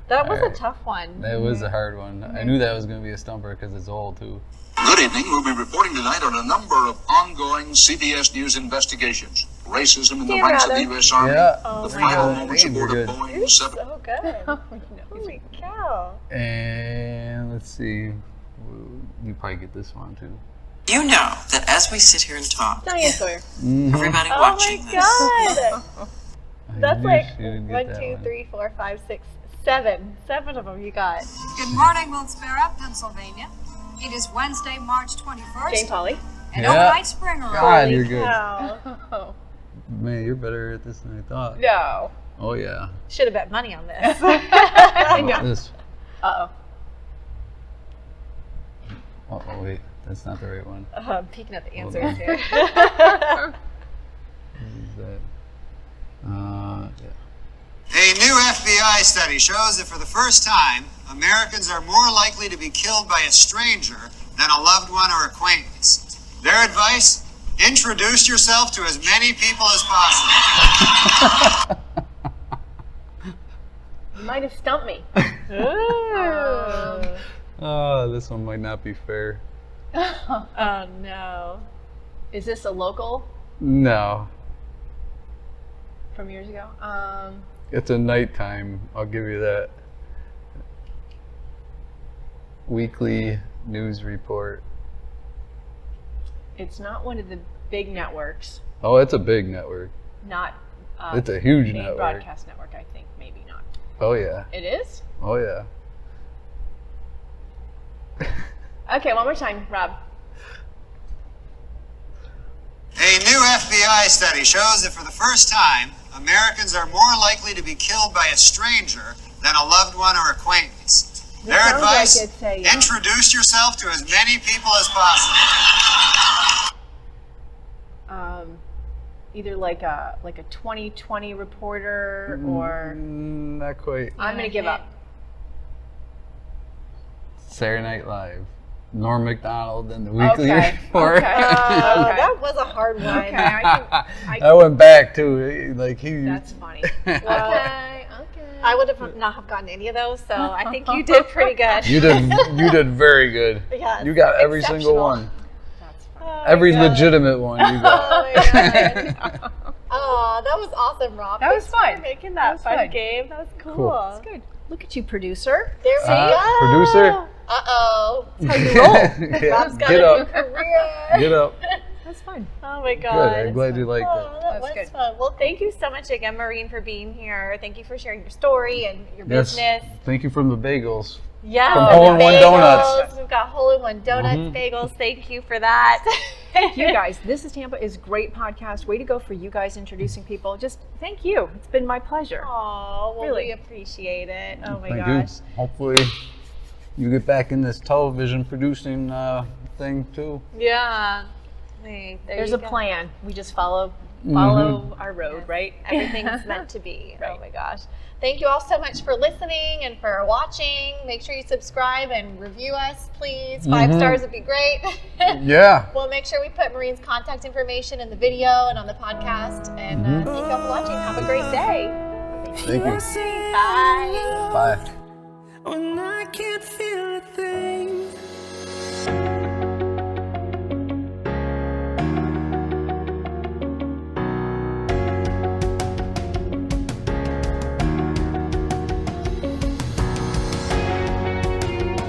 E: That was a tough one.
D: That was a hard one. I knew that was going to be a stumper because it's old too.
J: Good evening. We'll be reporting tonight on a number of ongoing CBS News investigations. Racism in the ranks of the U.S. Army.
D: Yeah.
E: Oh
J: The
E: my
J: final
E: God.
J: moments aboard a Boeing
E: You're
J: 7.
E: so good. Holy cow.
D: And let's see. You probably get this one too.
K: You know that as we sit here and talk,
F: Diane Sawyer.
K: everybody
E: Oh
K: watching
E: my
K: this,
E: God. That's
D: knew
E: like
D: she didn't get
E: 1,
D: that
E: 2,
D: one.
E: 3, 4, 5, 6, 7. 7 of them you got.
I: Good morning, Wilkes-Barre, Pennsylvania. It is Wednesday, March 21st.
F: Jane Pauley.
I: And
D: Yeah.
I: overnight spring arrival.
D: God, you're good.
E: Wow.
D: Man, you're better at this than I thought.
F: No.
D: Oh yeah.
E: Should have bet money on this.
D: This.
F: Uh-oh.
D: Oh wait, that's not the right one.
E: I'm peeking at the
D: Hold
E: answers
D: on.
E: here.
D: What is that? Yeah.
L: A new FBI study shows that for the first time, Americans are more likely to be killed by a stranger than a loved one or acquaintance. Their advice? Introduce yourself to as many people as possible.
F: You might have stumped me.
E: Ooh.
D: Oh, this one might not be fair.
E: Oh no.
F: Is this a local
D: No,
F: from years ago?
D: it's a nighttime. I'll give you that. Weekly news report.
F: It's not one of the big networks.
D: Oh, it's a big network.
F: Not.
D: It's a huge
F: main
D: network.
F: broadcast network, I think. Maybe not.
D: Oh yeah.
F: It is?
D: Oh yeah.
F: Okay, one more time, Rob.
L: A new FBI study shows that for the first time, Americans are more likely to be killed by a stranger than a loved one or acquaintance. Their
F: sounds like
L: advice?
F: it's a,
L: Introduce yourself to as many people as possible.
F: Either like a 2020 reporter or
D: Not quite.
F: I'm gonna give up.
D: Saturday Night Live. Norm Macdonald and the Weekly
F: Okay.
D: Report.
F: Okay.
E: That was a hard one.
F: Okay, I
D: I went back too. Like he.
F: That's funny.
E: Well,
F: Okay.
E: I would have not have gotten any of those, so I think you did pretty good.
D: You did very good.
E: Yes,
D: You got every single
E: exceptional.
D: one.
F: That's
E: Oh
F: funny.
E: my
D: Every
E: God.
D: legitimate one you got.
E: Oh my God. Oh, that was awesome, Rob.
F: That was
E: Thanks for
F: fun.
E: making that
F: That was
E: fun
F: good.
E: game. That was cool.
D: Cool.
F: That's good. Look at you, producer.
E: There we go.
D: Producer?
E: Uh-oh.
F: How you roll.
D: Yeah,
E: Rob's got
D: get
E: a new
D: up.
E: career.
D: Get up.
F: That's fun.
E: Oh my God.
D: Good. I'm glad you liked
E: Oh,
D: it.
E: that
F: That's
E: was
F: good.
E: fun. Well, thank you so much again, Maureen, for being here. Thank you for sharing your story and your
D: Yes.
E: business.
D: Tink you from the bagels.
E: Yeah,
D: From
E: the
D: Hole-in-One
E: bagels.
D: Donuts.
E: We've got hole-in-one donuts, bagels. Thank you for that.
F: Thank you guys. This is Tampa is great podcast. Way to go for you guys introducing people. Just thank you. It's been my pleasure.
E: Oh, well,
F: Really.
E: we appreciate it. Oh my
D: Thank
E: gosh.
D: you. Hopefully you get back in this television producing thing too.
E: Yeah. Hey,
F: There's
E: you
F: a
E: go.
F: plan. We just follow our road, right?
E: Everything's meant to be.
F: Right.
E: Oh my gosh. Thank you all so much for listening and for watching. Make sure you subscribe and review us, please. 5 stars would be great.
D: Yeah.
E: We'll make sure we put Maureen's contact information in the video and on the podcast. And thank you all for watching. Have a great day.
D: Thank you.
E: Bye.
D: Bye.
M: When I can't feel a thing.